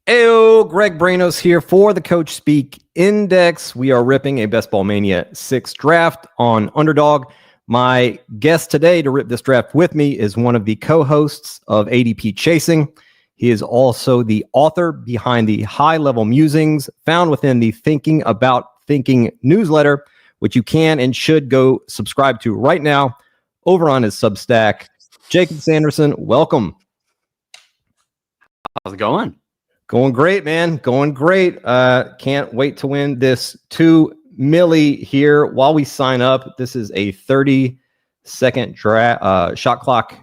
Heyo, Greg Branos here for the Coach Speak Index. We are ripping a Ball Mania 6 draft on Underdog. My guest today to rip this draft with me is one of the co-hosts of ADP Chasing. He is also the author behind the High Level Musings found within the Thinking About Thinking newsletter, which you can and should go subscribe to right now over on his Substack. Jakob Sanderson, welcome. How's it going? Going great, man. Going great. Can't wait to win this $2 million here while we sign up. This is a 30-second shot clock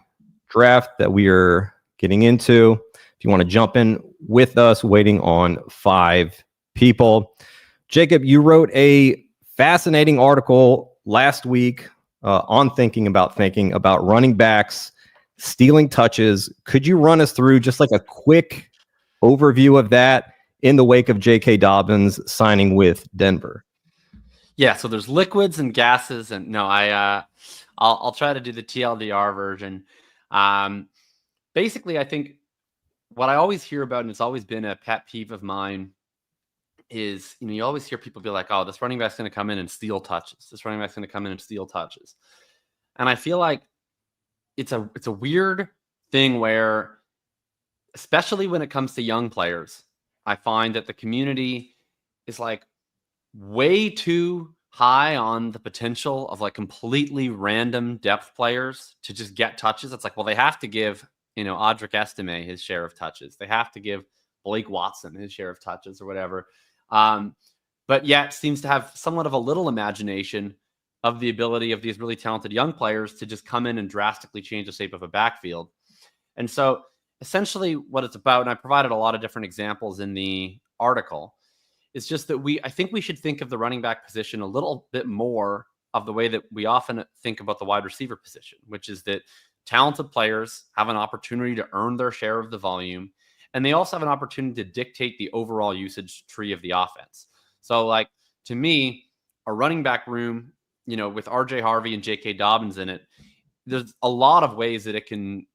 draft that we are getting into. If you want to jump in with us, waiting on 5 people. Jakob, you wrote a fascinating article last week on Thinking about running backs stealing touches. Could you run us through just like a quick overview of that in the wake of J.K. Dobbins signing with Denver? Yeah, so there's liquids and gases, and no, I'll try to do the TLDR version. Basically, I think what I always hear about, and it's always been a pet peeve of mine, is you always hear people be like, "Oh, this running back's going to come in and steal touches. This running back's going to come in and steal touches," and I feel like it's a weird thing where, especially when it comes to young players, I find that the community is like way too high on the potential of like completely random depth players to just get touches. It's like, well, they have to give, Audric Estime his share of touches. They have to give Blake Watson his share of touches or whatever. But yet seems to have somewhat of a little imagination of the ability of these really talented young players to just come in and drastically change the shape of a backfield. And so essentially what it's about, and I provided a lot of different examples in the article, is just that I think we should think of the running back position a little bit more of the way that we often think about the wide receiver position, which is that talented players have an opportunity to earn their share of the volume, and they also have an opportunity to dictate the overall usage tree of the offense. So like, to me, a running back room, with RJ Harvey and JK Dobbins in it, there's a lot of ways that it can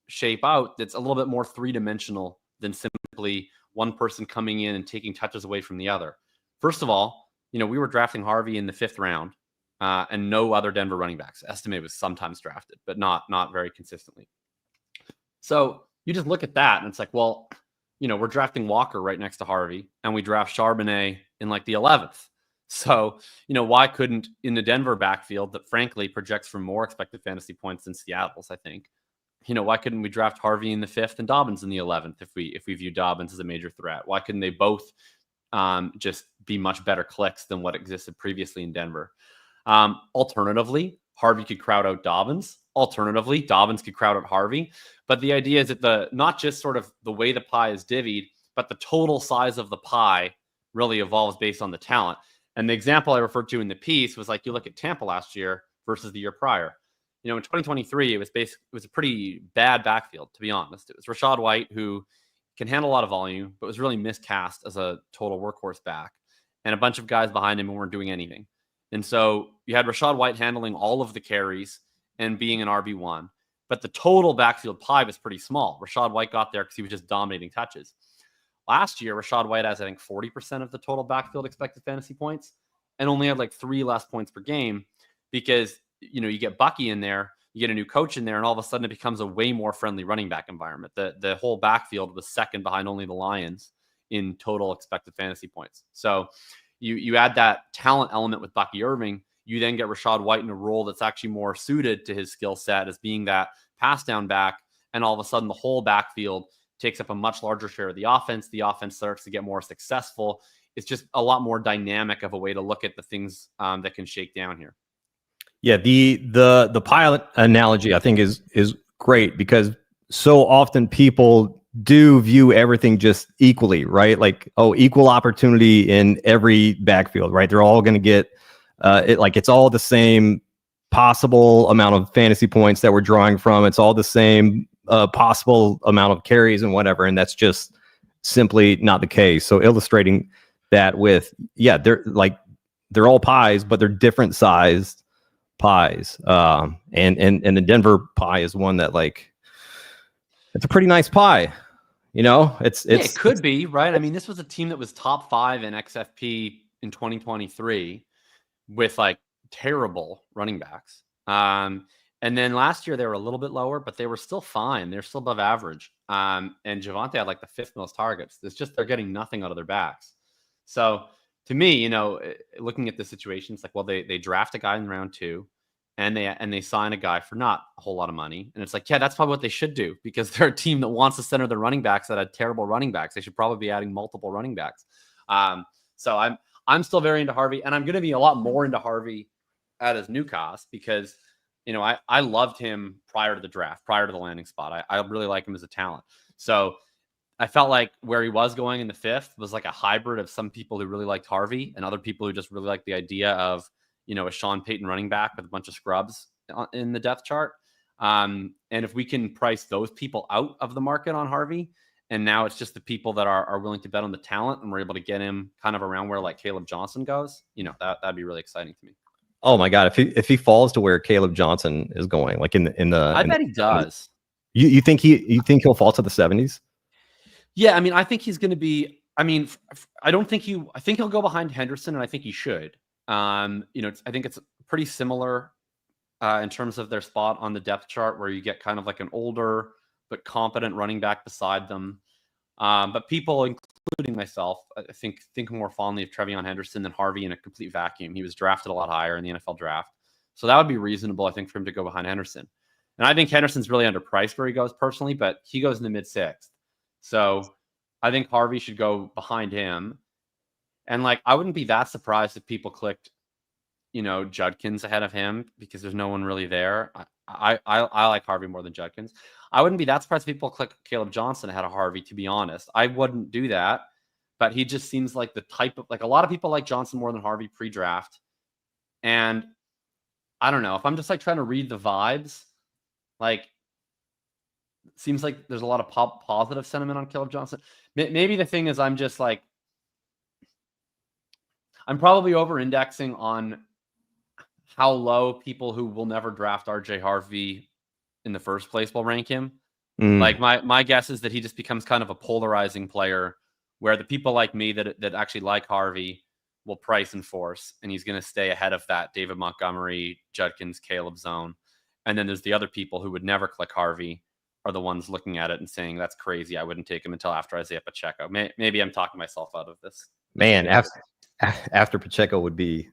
shape out that's a little bit more three-dimensional than simply one person coming in and taking touches away from the other. First of all, we were drafting Harvey in the 5th round, and no other Denver running backs. Estime was sometimes drafted, but not very consistently. So you just look at that and it's like, well, we're drafting Walker right next to Harvey, and we draft Charbonnet in like the 11th. So, why couldn't, in the Denver backfield that frankly projects for more expected fantasy points than Seattle's, I think, why couldn't we draft Harvey in the 5th and Dobbins in the 11th if we view Dobbins as a major threat? Why couldn't they both just be much better clicks than what existed previously in Denver? Alternatively, Harvey could crowd out Dobbins. Alternatively, Dobbins could crowd out Harvey. But the idea is that not just sort of the way the pie is divvied, but the total size of the pie really evolves based on the talent. And the example I referred to in the piece was like, you look at Tampa last year versus the year prior. In 2023, it was a pretty bad backfield, to be honest. It was Rachaad White, who can handle a lot of volume, but was really miscast as a total workhorse back, and a bunch of guys behind him who weren't doing anything. And so you had Rachaad White handling all of the carries and being an RB1, but the total backfield pie was pretty small. Rachaad White got there because he was just dominating touches. Last year, Rachaad White has, I think, 40% of the total backfield expected fantasy points and only had like 3 less points per game because, you get Bucky in there, you get a new coach in there, and all of a sudden it becomes a way more friendly running back environment. The whole backfield was second behind only the Lions in total expected fantasy points. So you add that talent element with Bucky Irving, you then get Rachaad White in a role that's actually more suited to his skill set as being that pass down back, and all of a sudden the whole backfield takes up a much larger share of the offense. The offense starts to get more successful. It's just a lot more dynamic of a way to look at the things that can shake down here. Yeah, the pilot analogy I think is great because so often people do view everything just equally, right? Like, equal opportunity in every backfield, right? They're all going to get it's all the same possible amount of fantasy points that we're drawing from. It's all the same possible amount of carries and whatever, and that's just simply not the case. So illustrating that with, they're all pies, but they're different sized pies. And the Denver pie is one that it's a pretty nice pie. You know, it could be, right? I mean, this was a team that was top 5 in XFP in 2023 with like terrible running backs. And then last year they were a little bit lower, but they were still fine. They're still above average. And Javonte had like the 5th most targets. It's just they're getting nothing out of their backs. So to me, you know, looking at the situation, it's like, well, they draft a guy in round 2. And they sign a guy for not a whole lot of money. And it's like, yeah, that's probably what they should do, because they're a team that wants to center their running backs that had terrible running backs. They should probably be adding multiple running backs. So I'm still very into Harvey, and I'm going to be a lot more into Harvey at his new cost, because, you know, I loved him prior to the draft, prior to the landing spot. I really like him as a talent. So I felt like where he was going in the 5th was like a hybrid of some people who really liked Harvey and other people who just really liked the idea of, you know, a Sean Payton running back with a bunch of scrubs in the depth chart. And if we can price those people out of the market on Harvey, and now it's just the people that are willing to bet on the talent, and we're able to get him kind of around where like Caleb Johnson goes, you know, that'd be really exciting to me. Oh my God. If he falls to where Caleb Johnson is going, like I bet he does. You think he'll fall to the 70s? Yeah. I mean, I think he's going to be, I mean, I think he'll go behind Henderson, and I think he should. You know, I think it's pretty similar in terms of their spot on the depth chart, where you get kind of like an older but competent running back beside them. But people, including myself, I think more fondly of Trevion Henderson than Harvey in a complete vacuum. He was drafted a lot higher in the NFL draft. So that would be reasonable, I think, for him to go behind Henderson. And I think Henderson's really underpriced where he goes personally, but he goes in the mid-6th. So I think Harvey should go behind him. And like, I wouldn't be that surprised if people clicked, you know, Judkins ahead of him, because there's no one really there. I like Harvey more than Judkins. I wouldn't be that surprised if people click Caleb Johnson ahead of Harvey, to be honest. I wouldn't do that, but he just seems like the type of, like, a lot of people like Johnson more than Harvey pre-draft. And I don't know, if I'm just like trying to read the vibes, like, it seems like there's a lot of positive sentiment on Caleb Johnson. Maybe the thing is I'm just like, I'm probably over-indexing on how low people who will never draft RJ Harvey in the first place will rank him. Like my guess is that he just becomes kind of a polarizing player, where the people like me that actually like Harvey will price and force, and he's going to stay ahead of that David Montgomery, Judkins, Caleb zone. And then there's the other people who would never click Harvey, are the ones looking at it and saying, that's crazy, I wouldn't take him until after Isaiah Pacheco. Maybe I'm talking myself out of this. Man, after Pacheco would be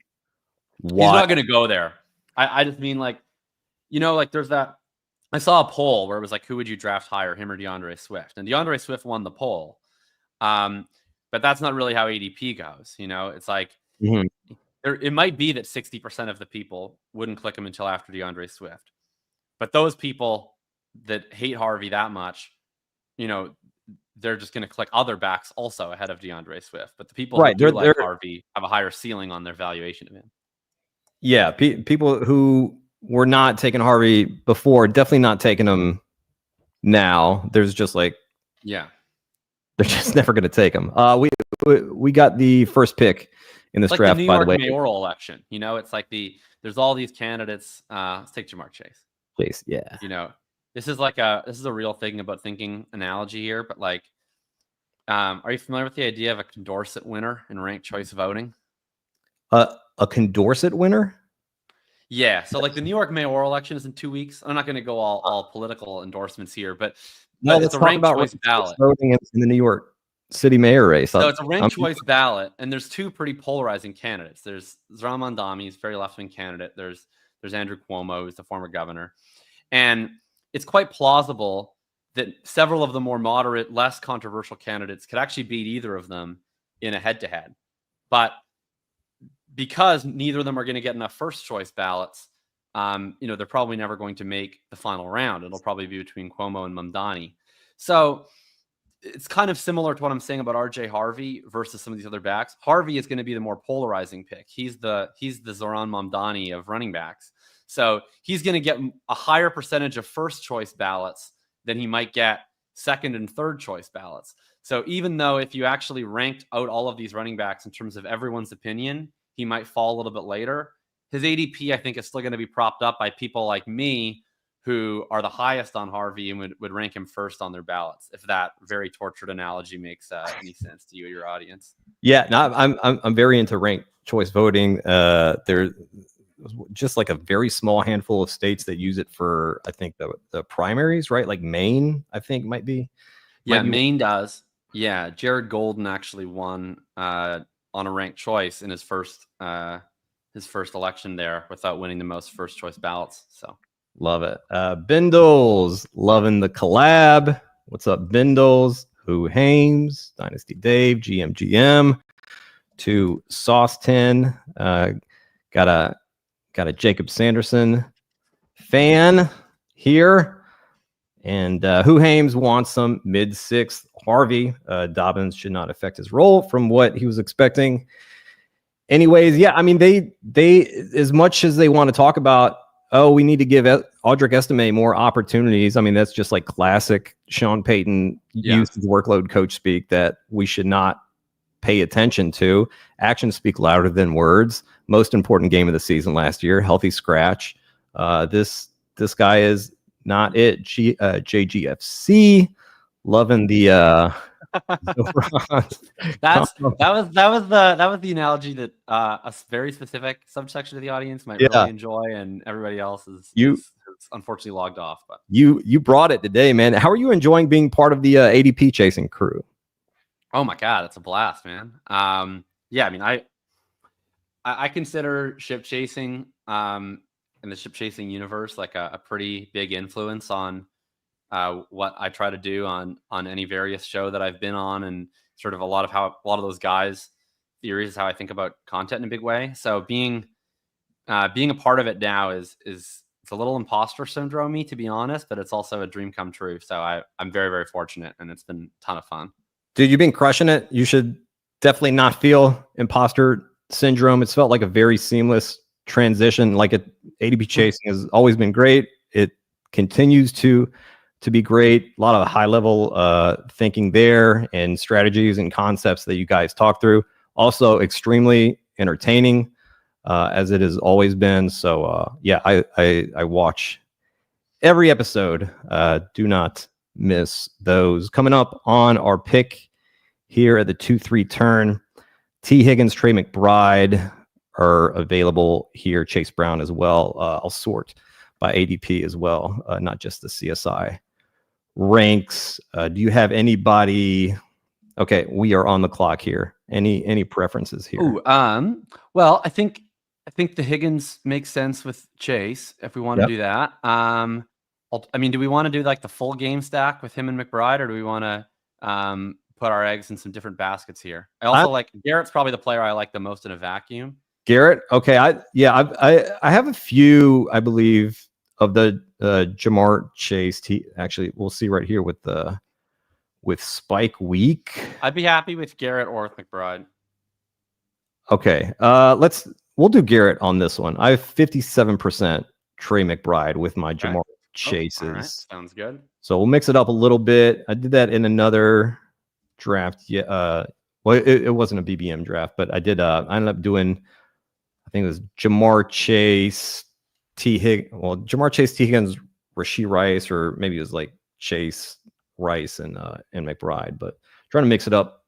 wild. He's not going to go there. I just mean, like, you know, like there's that, I saw a poll where it was like, who would you draft higher, him or DeAndre Swift? And DeAndre Swift won the poll. But that's not really how ADP goes. You know, it's like, it might be that 60% of the people wouldn't click him until after DeAndre Swift. But those people that hate Harvey that much, you know, they're just going to click other backs also ahead of DeAndre Swift. But the people who do like Harvey have a higher ceiling on their valuation of him. Yeah, people who were not taking Harvey before, definitely not taking him now. There's just like, yeah, they're just never going to take him. We got the first pick in this draft, by the way. The mayoral election, you know, it's like there's all these candidates. Let's take Jamar Chase. Chase, yeah. You know, this is a real thing about thinking analogy here, but like, are you familiar with the idea of a Condorcet winner in ranked choice voting? A Condorcet winner? Yeah. So like the New York mayoral election is in 2 weeks. I'm not going to go all political endorsements here, but it's a ranked choice ballot. Voting in the New York City mayor race. So it's a ranked choice ballot, and there's two pretty polarizing candidates. There's Zohran Mamdani, he's a very left-wing candidate. There's Andrew Cuomo, who's the former governor. And it's quite plausible that several of the more moderate, less controversial candidates could actually beat either of them in a head-to-head. But because neither of them are going to get enough first choice ballots, you know, they're probably never going to make the final round. It'll probably be between Cuomo and Mamdani. So it's kind of similar to what I'm saying about RJ Harvey versus some of these other backs. Harvey is going to be the more polarizing pick. He's the Zohran Mamdani of running backs. So he's going to get a higher percentage of first choice ballots than he might get second and third choice ballots. So even though if you actually ranked out all of these running backs in terms of everyone's opinion, he might fall a little bit later, his ADP, I think, is still going to be propped up by people like me who are the highest on Harvey and would rank him first on their ballots, if that very tortured analogy makes any sense to you or your audience. Yeah, no, I'm very into ranked choice voting. There's just like a very small handful of states that use it for, I think, the primaries, right? Like Maine, I think might be. Yeah, Maine does. Yeah, Jared Golden actually won on a ranked choice in his first election there without winning the most first choice ballots. So love it. Bindles, loving the collab. What's up, Bindles? Who Hames, Dynasty Dave, GM, to Sauce 10. Got a Jakob Sanderson fan here. And Who Hames wants some mid-6th Harvey. Dobbins should not affect his role from what he was expecting. Anyways, yeah, I mean, they as much as they want to talk about, oh, we need to give Audric Estime more opportunities. I mean, that's just like classic Sean Payton use of workload coach speak that we should not pay attention to. Actions speak louder than words. Most important game of the season last year, healthy scratch. This guy is not it. JGFC, loving the that was the analogy that a very specific subsection of the audience might really enjoy, and everybody else is unfortunately logged off. But you brought it today, man. How are you enjoying being part of the ADP chasing crew? Oh my god, it's a blast, man. Yeah, I mean, I consider ship chasing in the ship chasing universe like a pretty big influence on what I try to do on any various show that I've been on, and sort of a lot of those guys' theories is how I think about content in a big way. So being a part of it now is it's a little imposter syndrome-y, to be honest, but it's also a dream come true. So I'm very, very fortunate, and it's been a ton of fun. Dude, you've been crushing it. You should definitely not feel imposter syndrome. It's felt like a very seamless transition. Like ADP chasing has always been great. It continues to be great. A lot of high level thinking there, and strategies and concepts that you guys talk through. Also extremely entertaining, as it has always been. So yeah, I watch every episode. Do not miss those. Coming up on our pick here at the 2-3 turn, T. Higgins, Trey McBride are available here. Chase Brown as well. I'll sort by ADP as well, not just the CSI ranks. Do you have anybody? Okay, we are on the clock here. Any preferences here? Ooh, well, I think the Higgins makes sense with Chase if we want to do that. I mean, do we want to do like the full game stack with him and McBride, or do we want to put our eggs in some different baskets here? I also like Garrett's probably the player I like the most in a vacuum. Garrett, okay, I have a few, I believe, of the Jamar Chase. Actually, we'll see right here with Spike Week. I'd be happy with Garrett or with McBride. Okay, we'll do Garrett on this one. I have 57% Trey McBride with my Jamar Chases. All right. Sounds good. So we'll mix it up a little bit. I did that in another draft. Yeah, well, it wasn't a BBM draft, but I ended up doing, I think it was Jamar Chase, Jamar Chase, T. Higgins, Rashee Rice, or maybe it was like Chase, Rice, and McBride. But trying to mix it up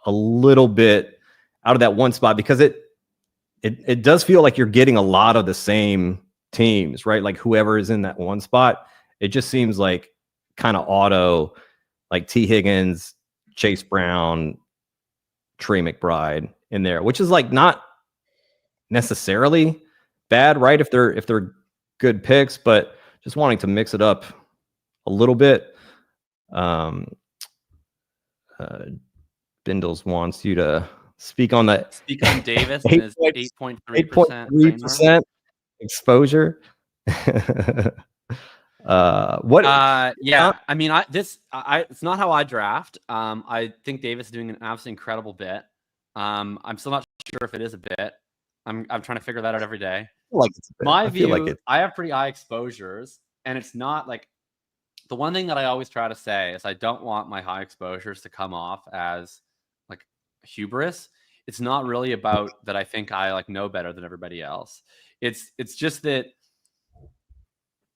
a little bit out of that one spot, because it does feel like you're getting a lot of the same teams, right? Like whoever is in that one spot, it just seems like kind of auto, like T. Higgins, Chase Brown, Trey McBride in there, which is like not necessarily bad, right? If they're good picks, but just wanting to mix it up a little bit. Bindles wants you to speak on that. Speak on Davis and his 8.3% exposure. What? Yeah, I mean, it's not how I draft. I think Davis is doing an absolutely incredible bit. I'm still not sure if it is a bit. I'm trying to figure that out every day. My view, I have pretty high exposures, and it's not like, the one thing that I always try to say is I don't want my high exposures to come off as like hubris. It's not really about that I think I like know better than everybody else. It's just that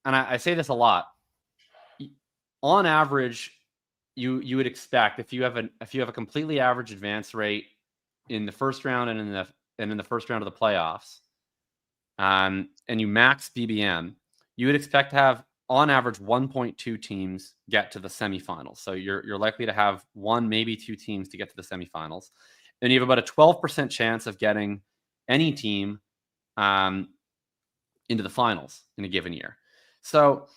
and I say this a lot, on average, you would expect if you have a completely average advance rate in the first round and in the first round of the playoffs, and you max BBM, you would expect to have on average 1.2 teams get to the semifinals. So you're likely to have one, maybe two teams to get to the semifinals, and you have about a 12% chance of getting any team into the finals in a given year. So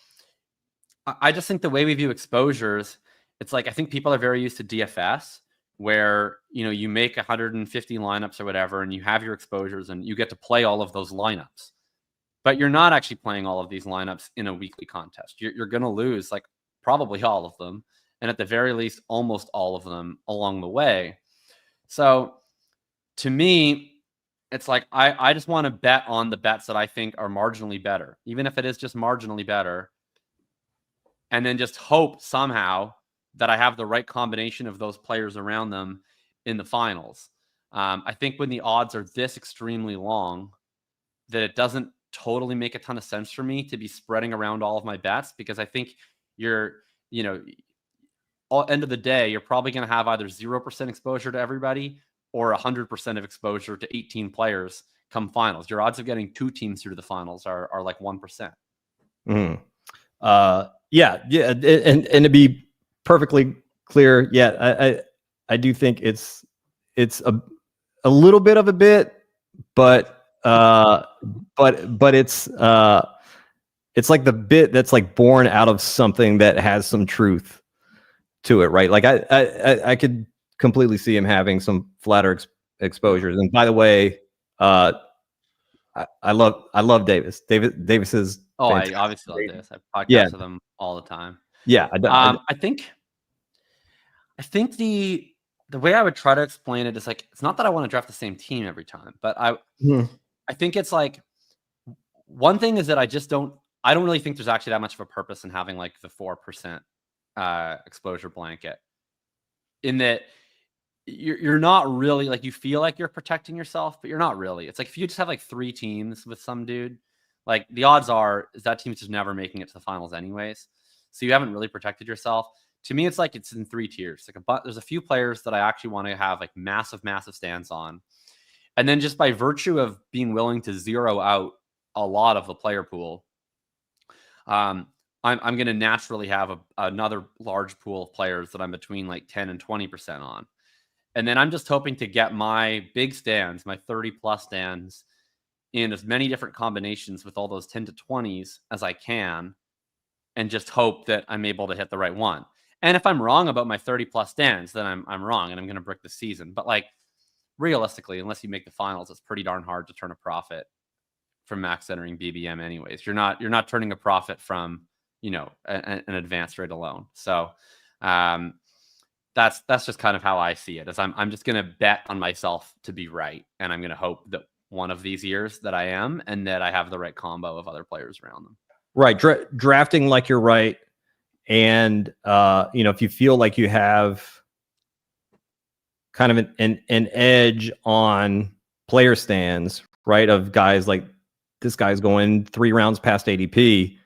I just think the way we view exposures, it's like I think people are very used to DFS, where you make 150 lineups or whatever, and you have your exposures, and you get to play all of those lineups. But you're not actually playing all of these lineups in a weekly contest. You're going to lose like probably all of them, and at the very least, almost all of them along the way. So to me, it's like I just want to bet on the bets that I think are marginally better, even if it is just marginally better, and then just hope somehow that I have the right combination of those players around them in the finals. I think when the odds are this extremely long, that it doesn't totally make a ton of sense for me to be spreading around all of my bets, because I think end of the day, you're probably going to have either 0% exposure to everybody or 100% of exposure to 18 players come finals. Your odds of getting two teams through the finals are like 1%. Yeah. And to be perfectly clear, I do think it's a little bit of a bit, but it's like the bit that's like born out of something that has some truth to it, right? Like I could completely see him having some flatter exposures. And by the way, I love Davis. Davis is I obviously love Davis. I podcast with him all the time. Yeah, I think the way I would try to explain it is like, it's not that I want to draft the same team every time, but I think it's like, one thing is that I don't really think there's actually that much of a purpose in having like the 4% exposure blanket, in that you're not really like, you feel like you're protecting yourself, but you're not really. It's like if you just have like 3 teams with some dude, like the odds are is that team's just never making it to the finals anyways. So you haven't really protected yourself. To me, it's like it's in 3 tiers. Like there's a few players that I actually want to have like massive stance on. And then just by virtue of being willing to zero out a lot of the player pool, I'm going to naturally have another large pool of players that I'm between like 10 and 20% on. And then I'm just hoping to get my big stands, my 30 plus stands, in as many different combinations with all those 10 to 20s as I can, and just hope that I'm able to hit the right one. And if I'm wrong about my 30 plus stands, then I'm wrong and I'm going to brick the season. But like realistically, unless you make the finals, it's pretty darn hard to turn a profit from max entering BBM anyways. You're not turning a profit from, an advance rate alone. So that's just kind of how I see it. As I'm just going to bet on myself to be right, and I'm going to hope that one of these years that I am, and that I have the right combo of other players around them. Right, drafting like you're right, and if you feel like you have kind of an edge on player stands, right, of guys like this guy's going 3 rounds past ADP,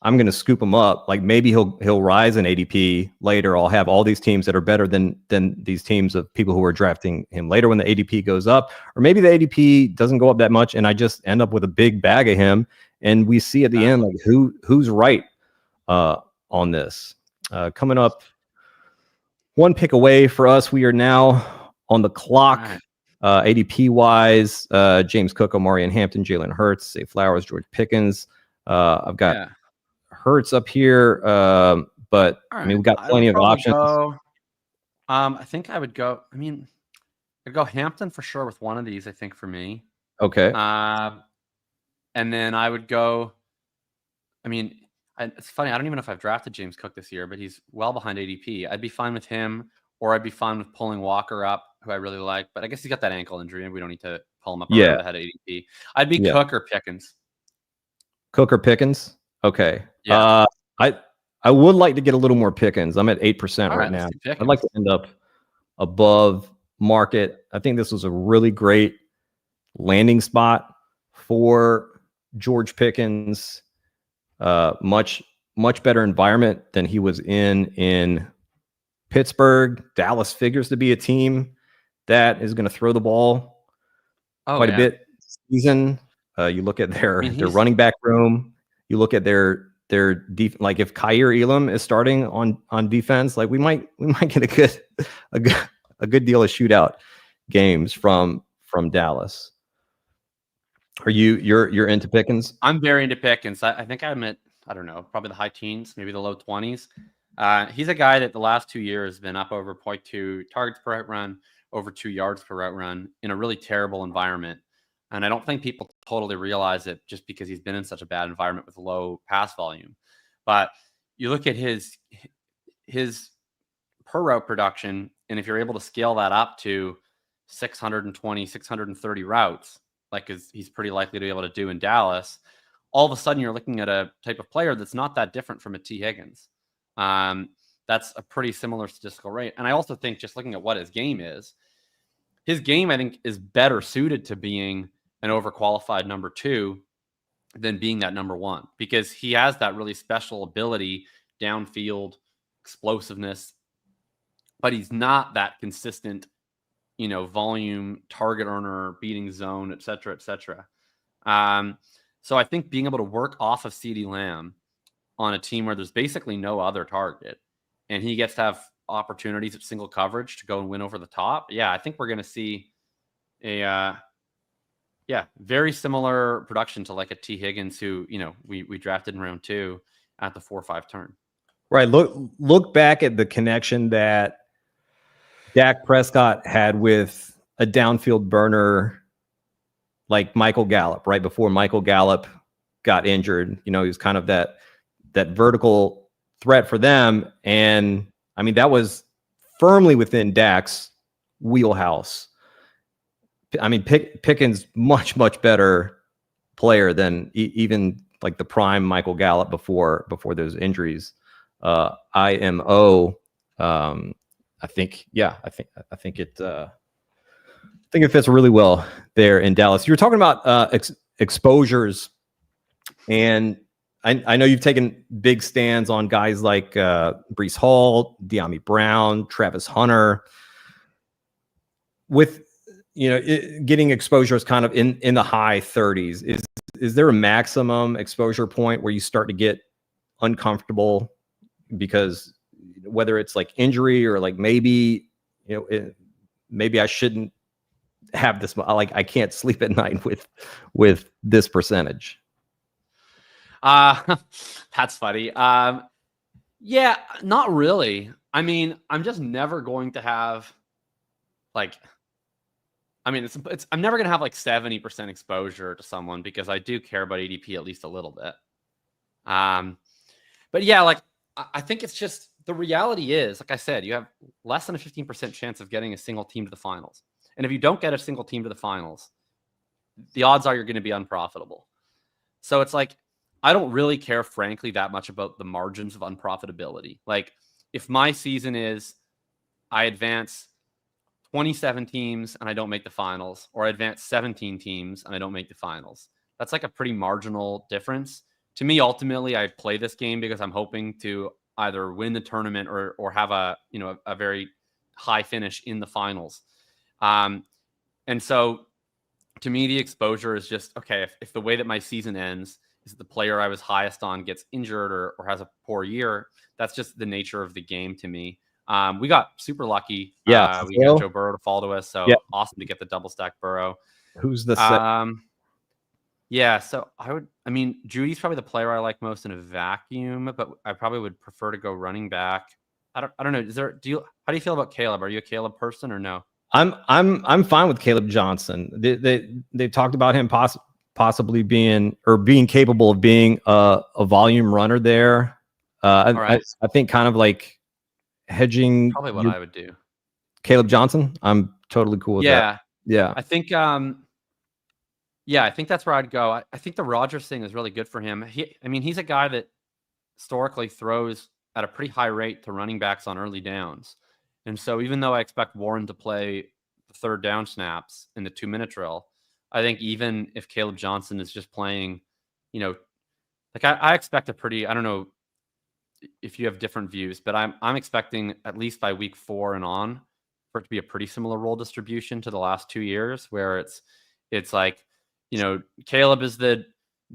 I'm going to scoop him up. Like maybe he'll rise in ADP later. I'll have all these teams that are better than these teams of people who are drafting him later when the ADP goes up, or maybe the ADP doesn't go up that much, and I just end up with a big bag of him. And we see at the end like who's right on this. Coming up, 1 pick away for us. We are now on the clock. ADP wise, James Cook, Omarion Hampton, Jalen Hurts, Zay Flowers, George Pickens. I've got Hurts up here, but I mean, we've got plenty of options. I think I would go. I mean, I'd go Hampton for sure with one of these. I think for me. Okay. And then I would go. I mean, it's funny. I don't even know if I've drafted James Cook this year, but he's well behind ADP. I'd be fine with him, or I'd be fine with pulling Walker up, who I really like. But I guess he's got that ankle injury, and we don't need to pull him up around ahead of ADP. I'd be Cook or Pickens. Cook or Pickens? Okay. Yeah. I would like to get a little more Pickens. I'm at 8% right now. I'd like to end up above market. I think this was a really great landing spot for George Pickens. Much better environment than he was in Pittsburgh. Dallas figures to be a team that is going to throw the ball quite a bit this season. You look at their running back room. You look at their like if Kaiir Elam is starting on defense, like we might get a good deal of shootout games from Dallas. Are you're into Pickens? I'm very into Pickens. I think I'm at, I don't know, probably the high teens, maybe the low 20s. He's a guy that the last 2 years has been up over 0.2 targets per route run, over 2 yards per route run in a really terrible environment. And I don't think people totally realize it just because he's been in such a bad environment with low pass volume. But you look at his per route production, and if you're able to scale that up to 620, 630 routes, like he's pretty likely to be able to do in Dallas, all of a sudden you're looking at a type of player that's not that different from a T. Higgins. That's a pretty similar statistical rate. And I also think, just looking at what his game, I think, is better suited to being an overqualified number 2 than being that number 1, because he has that really special ability, downfield explosiveness, but he's not that consistent, volume target earner, beating zone, et cetera, et cetera. So I think being able to work off of CeeDee Lamb on a team where there's basically no other target, and he gets to have opportunities at single coverage to go and win over the top. Yeah, I think we're going to see a very similar production to like a T. Higgins, who we drafted in round 2 at the 4-5 turn. Right. Look back at the connection that Dak Prescott had with a downfield burner like Michael Gallup, right before Michael Gallup got injured. He was kind of that vertical threat for them. And I mean, that was firmly within Dak's wheelhouse. I mean, Pickens much better player than even like the prime Michael Gallup before those injuries. IMO. I think it fits really well there in Dallas. You were talking about exposures, and I know you've taken big stands on guys like Breece Hall, De'Ami Brown, Travis Hunter. With getting exposures kind of in the high 30s, is there a maximum exposure point where you start to get uncomfortable, because whether it's like injury or like maybe maybe I shouldn't have this, like I can't sleep at night with this percentage? That's funny. Yeah, not really. I mean, I'm just never going to have I'm never going to have like 70% exposure to someone, because I do care about ADP at least a little bit. But yeah, like I think it's just, the reality is, like I said, you have less than a 15% chance of getting a single team to the finals. And if you don't get a single team to the finals, the odds are you're going to be unprofitable. So it's like, I don't really care, frankly, that much about the margins of unprofitability. Like, if my season is I advance 27 teams and I don't make the finals, or I advance 17 teams and I don't make the finals, that's like a pretty marginal difference. To me, ultimately, I play this game because I'm hoping to either win the tournament or have a very high finish in the finals. And so to me, the exposure is just, okay, if the way that my season ends is that the player I was highest on gets injured or has a poor year, that's just the nature of the game to me. We got super lucky. Yeah. We got Joe Burrow to fall to us. So yeah. Awesome to get the double stack Burrow. Who's the yeah, so Judy's probably the player I like most in a vacuum, but I probably would prefer to go running back. I don't know. How do you feel about Caleb? Are you a Caleb person or no? I'm fine with Caleb Johnson. They talked about him possibly being capable of being a volume runner there. I think kind of like hedging. Probably what I would do. Caleb Johnson. I'm totally cool with that. Yeah. I think I think that's where I'd go. I think the Rodgers thing is really good for him. He's a guy that historically throws at a pretty high rate to running backs on early downs. And so even though I expect Warren to play the third down snaps in the 2-minute drill, I think even if Caleb Johnson is just playing, like Like I expect a pretty, I don't know if you have different views, but I'm expecting at least by week 4 and on for it to be a pretty similar role distribution to the last 2 years, where it's like, Caleb is the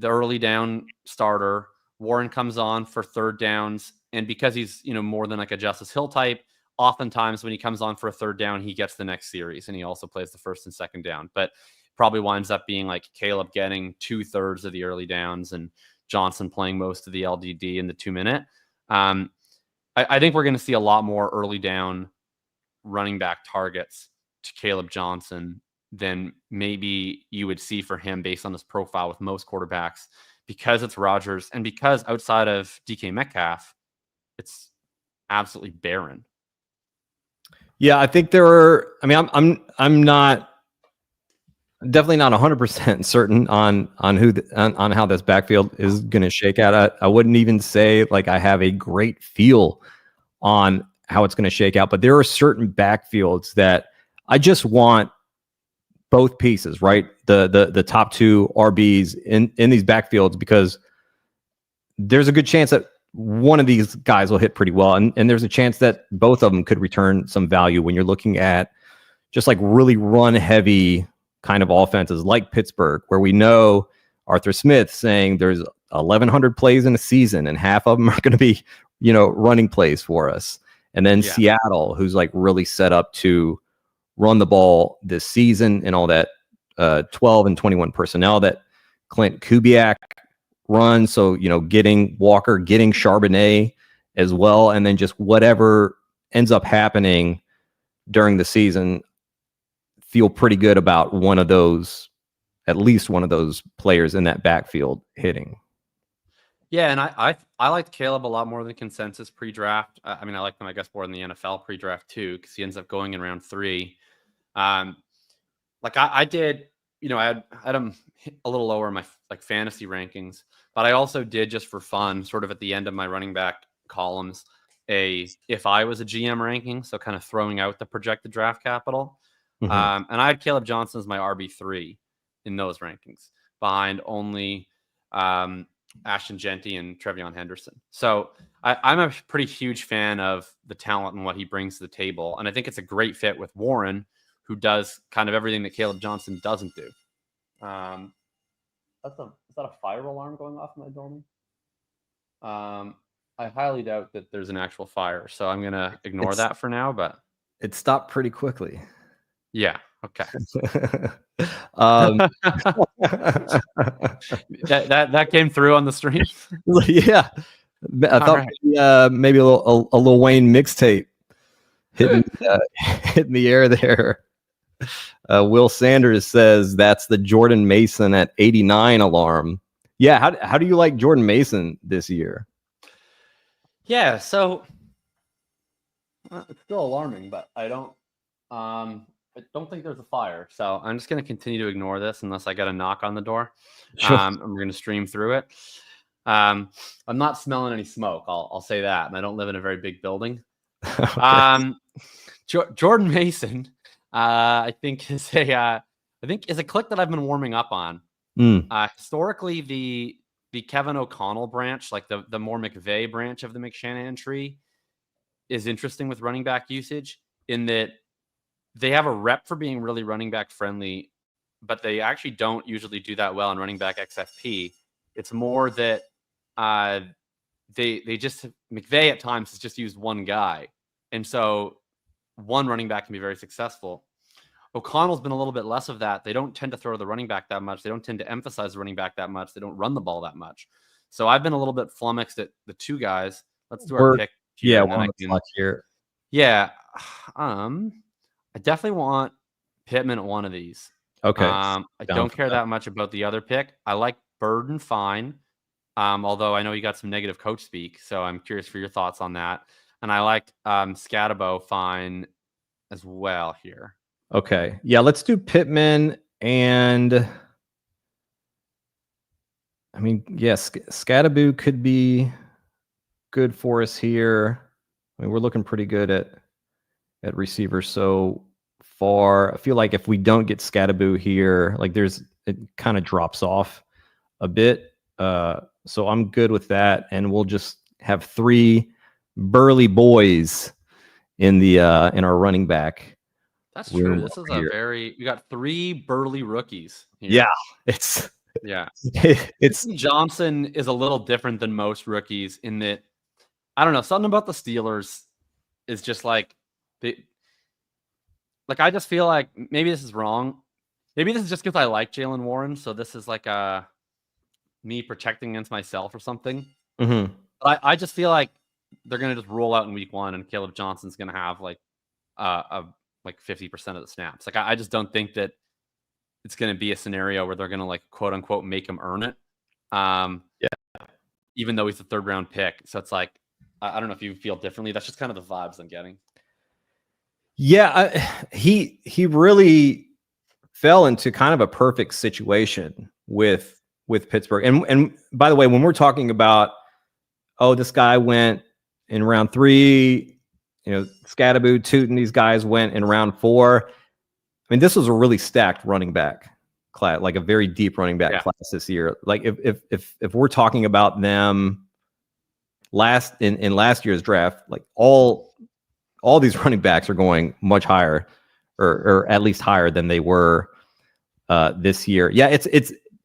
early down starter. Warren comes on for third downs, and because he's more than like a Justice Hill type, oftentimes when he comes on for a third down, he gets the next series, and he also plays the first and second down. But probably winds up being like Caleb getting 2/3 of the early downs and Johnson playing most of the LDD in the 2-minute. I think we're going to see a lot more early down running back targets to Caleb Johnson than maybe you would see for him based on his profile with most quarterbacks, because it's Rodgers and because outside of DK Metcalf, it's absolutely barren. Yeah, I think there are. I mean, I'm not definitely not 100% certain on on how this backfield is going to shake out. I wouldn't even say like I have a great feel on how it's going to shake out, but there are certain backfields that I just want both pieces, right? The top 2 RBs in these backfields, because there's a good chance that one of these guys will hit pretty well, and there's a chance that both of them could return some value when you're looking at just like really run heavy kind of offenses like Pittsburgh, where we know Arthur Smith saying there's 1,100 plays in a season and half of them are going to be, running plays for us. And then Seattle, who's like really set up to run the ball this season, and all that 12 and 21 personnel that Clint Kubiak runs. So, getting Walker, getting Charbonnet as well, and then just whatever ends up happening during the season, feel pretty good about at least one of those players in that backfield hitting. Yeah, and I liked Caleb a lot more than consensus pre-draft. I mean, I like him, I guess, more than the NFL pre-draft too, because he ends up going in round 3. Like I did, I had him a little lower in my like fantasy rankings, but I also did, just for fun, sort of at the end of my running back columns, if I was a GM ranking, so kind of throwing out the projected draft capital. Mm-hmm. And I had Caleb Johnson as my RB3 in those rankings, behind only Ashton Genty and Trevion Henderson. So I'm a pretty huge fan of the talent and what he brings to the table. And I think it's a great fit with Warren, who does kind of everything that Caleb Johnson doesn't do. Is that a fire alarm going off in my building? I highly doubt that there's an actual fire, so I'm going to ignore that for now, but it stopped pretty quickly. Yeah. Okay. that came through on the stream. Yeah, I thought maybe a Lil Wayne mixtape hitting the air there. Will Sanders says that's the Jordan Mason at 89 alarm. Yeah, how do you like Jordan Mason this year? Yeah, so it's still alarming, but I don't think there's a fire, so I'm just going to continue to ignore this unless I get a knock on the door. Sure. And we're going to stream through it. I'm not smelling any smoke. I'll say that, and I don't live in a very big building. Okay. Jordan Mason, I think is a click that I've been warming up on. Historically, the Kevin O'Connell branch, like the more McVay branch of the McShanahan tree, is interesting with running back usage in that they have a rep for being really running back friendly, but they actually don't usually do that well in running back XFP. It's more that they just, McVay at times has just used one guy. And so one running back can be very successful. O'Connell's been a little bit less of that. They don't tend to throw the running back that much. They don't tend to emphasize the running back that much. They don't run the ball that much. So I've been a little bit flummoxed at the 2 guys. Let's do our pick. Here, here. Yeah. I definitely want Pittman at one of these. Okay. I don't care that much about the other pick. I like Burden fine. Although I know you got some negative coach speak, so I'm curious for your thoughts on that. And I liked Scatabo fine as well here. Okay. Yeah, let's do Pittman, and I mean, yes, Scatabo could be good for us here. I mean, we're looking pretty good at receiver so far. I feel like if we don't get Scatabo here, like it kind of drops off a bit. So I'm good with that, and we'll just have 3 burly boys in the in our running back. That's room true. This is here. we got 3 burly rookies here. Yeah, it's it's Johnson is a little different than most rookies in that I don't know, something about the Steelers is just like I just feel like maybe this is wrong. Maybe this is just because I like Jalen Warren, so this is like me protecting against myself or something. Mm-hmm. But I just feel like they're gonna just roll out in week 1, and Caleb Johnson's gonna have like 50% of the snaps. Like I just don't think that it's gonna be a scenario where they're gonna like quote unquote make him earn it. Even though he's a 3rd round pick, so it's like I don't know if you feel differently. That's just kind of the vibes I'm getting. Yeah, he really fell into kind of a perfect situation with Pittsburgh. And by the way, when we're talking about, oh, this guy went in round 3, Scattaboo, Tootin, these guys went in round 4. I mean, this was a really stacked running back class, like a very deep running back class this year. Like if we're talking about them in last year's draft, like all these running backs are going much higher, or at least higher than they were this year. Yeah,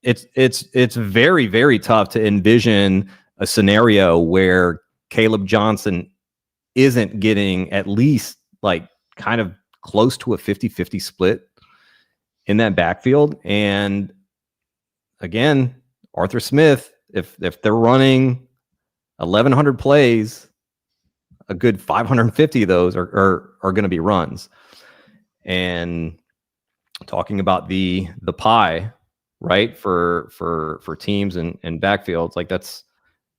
it's very, very tough to envision a scenario where Caleb Johnson isn't getting at least like kind of close to a 50-50 split in that backfield. And again, Arthur Smith, if they're running 1,100 plays, a good 550 of those are going to be runs. And talking about the pie, right, for teams and backfields, like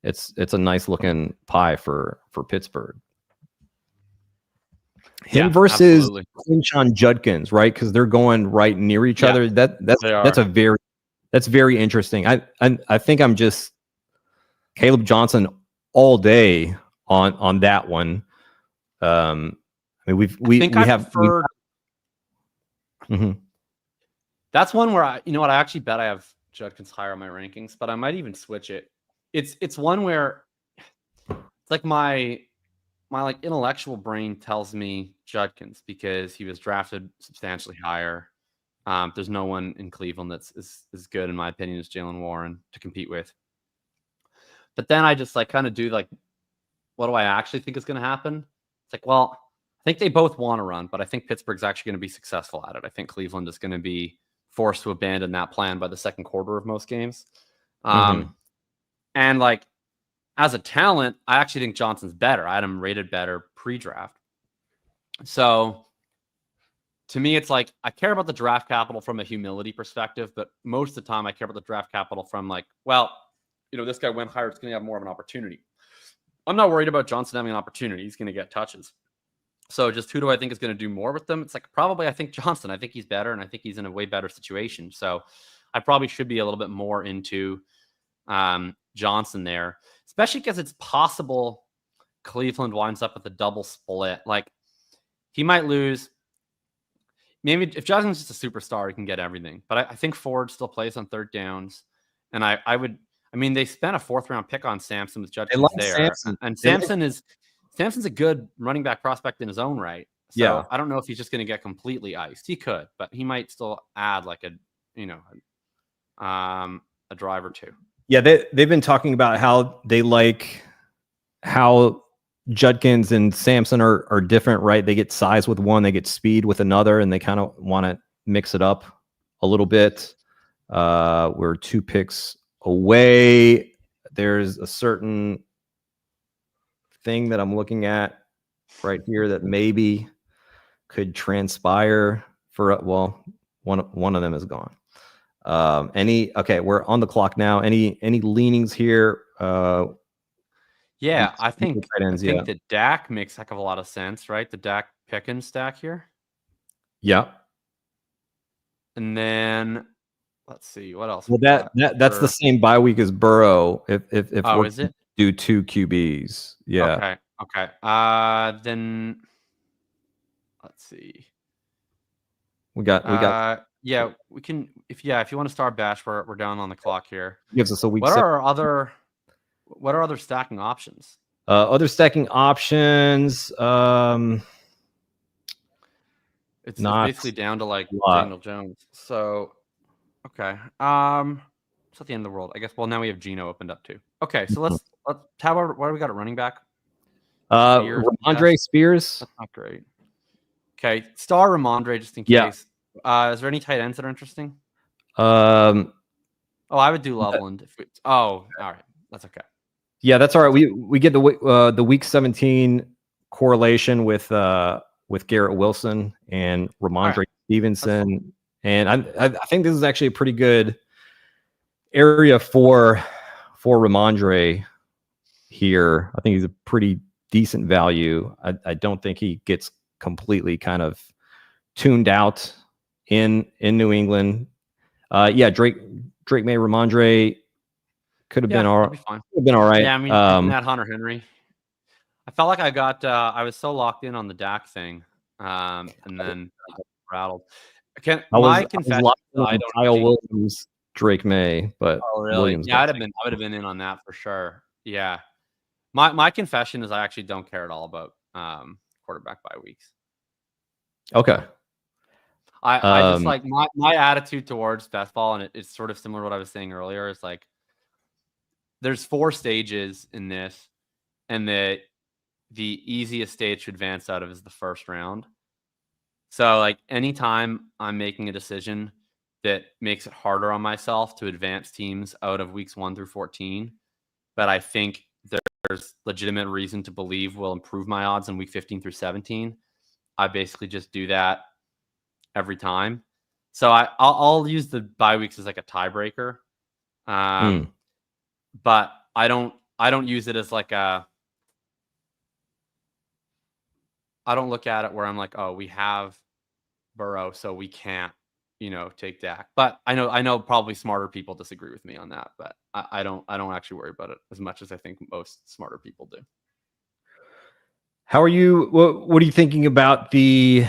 it's a nice looking pie for Pittsburgh. Him versus Quinshon Judkins, right? Because they're going right near each other. That's very interesting. I think I'm just Caleb Johnson all day on that one. I mean, we have. That's one where I actually bet I have Judkins higher on my rankings, but I might even switch it. It's one where it's like my like intellectual brain tells me Judkins because he was drafted substantially higher. There's no one in Cleveland that's as good, in my opinion, as Jalen Warren to compete with. But then I just like kind of do like, what do I actually think is going to happen? It's like, well, I think they both want to run, but I think Pittsburgh's actually going to be successful at it. I think Cleveland is going to be forced to abandon that plan by the second quarter of most games. And like, as a talent, I actually think Johnson's better. I had him rated better pre-draft. So to me, it's like, I care about the draft capital from a humility perspective, but most of the time I care about the draft capital from like, well, this guy went higher, it's going to have more of an opportunity. I'm not worried about Johnson having an opportunity. He's going to get touches. So just who do I think is going to do more with them? It's like, probably I think Johnson. I think he's better, and I think he's in a way better situation. So I probably should be a little bit more into Johnson there, especially because it's possible Cleveland winds up with a double split. Like, he might lose. Maybe if Johnson's just a superstar, he can get everything. But I think Ford still plays on 3rd downs. And they spent a 4th round pick on Sampson with Judkins there. Sampson. And Sampson's a good running back prospect in his own right. So I don't know if he's just going to get completely iced. He could, but he might still add like a drive or two. Yeah, they've been talking about how they like how Judkins and Sampson are different, right? They get size with one, they get speed with another, and they kind of want to mix it up a little bit. We're 2 picks away. There's a certain thing that I'm looking at right here that maybe could transpire for one of them is gone. We're on the clock now. Any leanings here? I think that Dak makes a heck of a lot of sense, right? The Dak Pickens stack here. Yeah. And then let's see what else. Well, that's the same bye week as Burrow. If is it? Do 2 QBs. Yeah. Okay. Then let's see. We got. We can. If you want to start Bash, we're down on the clock here. Gives us a week. What are our other? What are other stacking options? Other stacking options. It's Not basically down to like a lot. Daniel Jones. So okay. It's not the end of the world. I guess. Well, now we have Geno opened up too. Okay, so let's how about what do we got at running back? Spears, Ramondre Spears. That's not great. Okay, star Ramondre just in case. Is there any tight ends that are interesting? I would do Loveland if all right. That's okay. Yeah, that's all right. We get the week 17 correlation with Garrett Wilson and Ramondre Stevenson, and I think this is actually a pretty good area for Ramondre here. I think he's a pretty decent value. I don't think he gets completely kind of tuned out in New England. Drake May, Ramondre could have been all right. Could have been all right. Yeah, I mean, that Hunter Henry. I felt like I got. I was so locked in on the Dak thing, and then I got rattled. My confession, I don't. Kyle Williams, Drake May, but really? Williams. Yeah, I would have been in on that for sure. Yeah, my confession is I actually don't care at all about quarterback bye weeks. Okay. I just like my attitude towards best ball, and it's sort of similar to what I was saying earlier. It's like there's 4 stages in this, and the easiest stage to advance out of is the first round. So like anytime I'm making a decision that makes it harder on myself to advance teams out of weeks 1 through 14, but I think there's legitimate reason to believe will improve my odds in week 15 through 17, I basically just do that every time. So I'll use the bye weeks as like a tiebreaker. But I don't use it as like I don't look at it where I'm like, oh, we have Burrow, so we can't, take Dak. But I know probably smarter people disagree with me on that, but I don't actually worry about it as much as I think most smarter people do. How are you? What are you thinking about the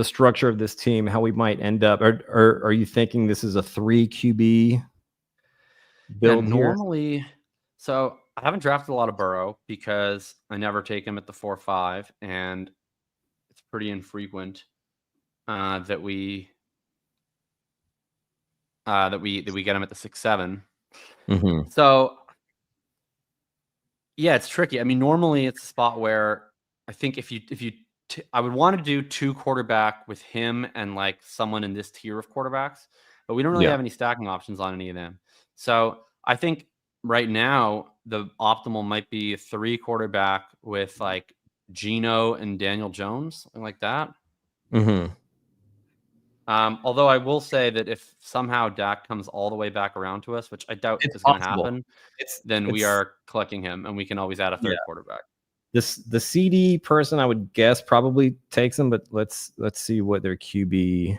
structure of this team? How we might end up? Are you thinking this is a 3 QB build normally here? So I haven't drafted a lot of Burrow because I never take him at the 4-5, and it's pretty infrequent that we get him at the 6-7. Mm-hmm. So yeah, it's tricky. I mean, normally it's a spot where I think I would want to do 2 quarterback with him and like someone in this tier of quarterbacks, but we don't really have any stacking options on any of them. So I think right now the optimal might be a 3 quarterback with like Geno and Daniel Jones, something like that. Mm-hmm. Although I will say that if somehow Dak comes all the way back around to us, which I doubt is going to happen, then we are collecting him, and we can always add a 3rd quarterback. The CD person I would guess probably takes him, but let's see what their QB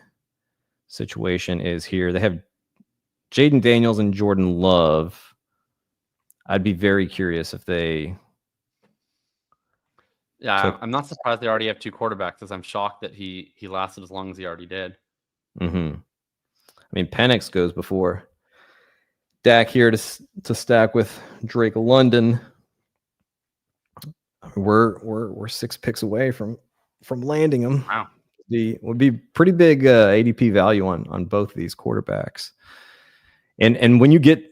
situation is here. They have Jaden Daniels and Jordan Love. I'd be very curious if they. Yeah, I'm not surprised they already have 2 quarterbacks, because I'm shocked that he lasted as long as he already did. Mm-hmm. I mean, Penix goes before Dak here to stack with Drake London. We're 6 picks away from landing him. Wow, would be pretty big ADP value on both of these quarterbacks. And when you get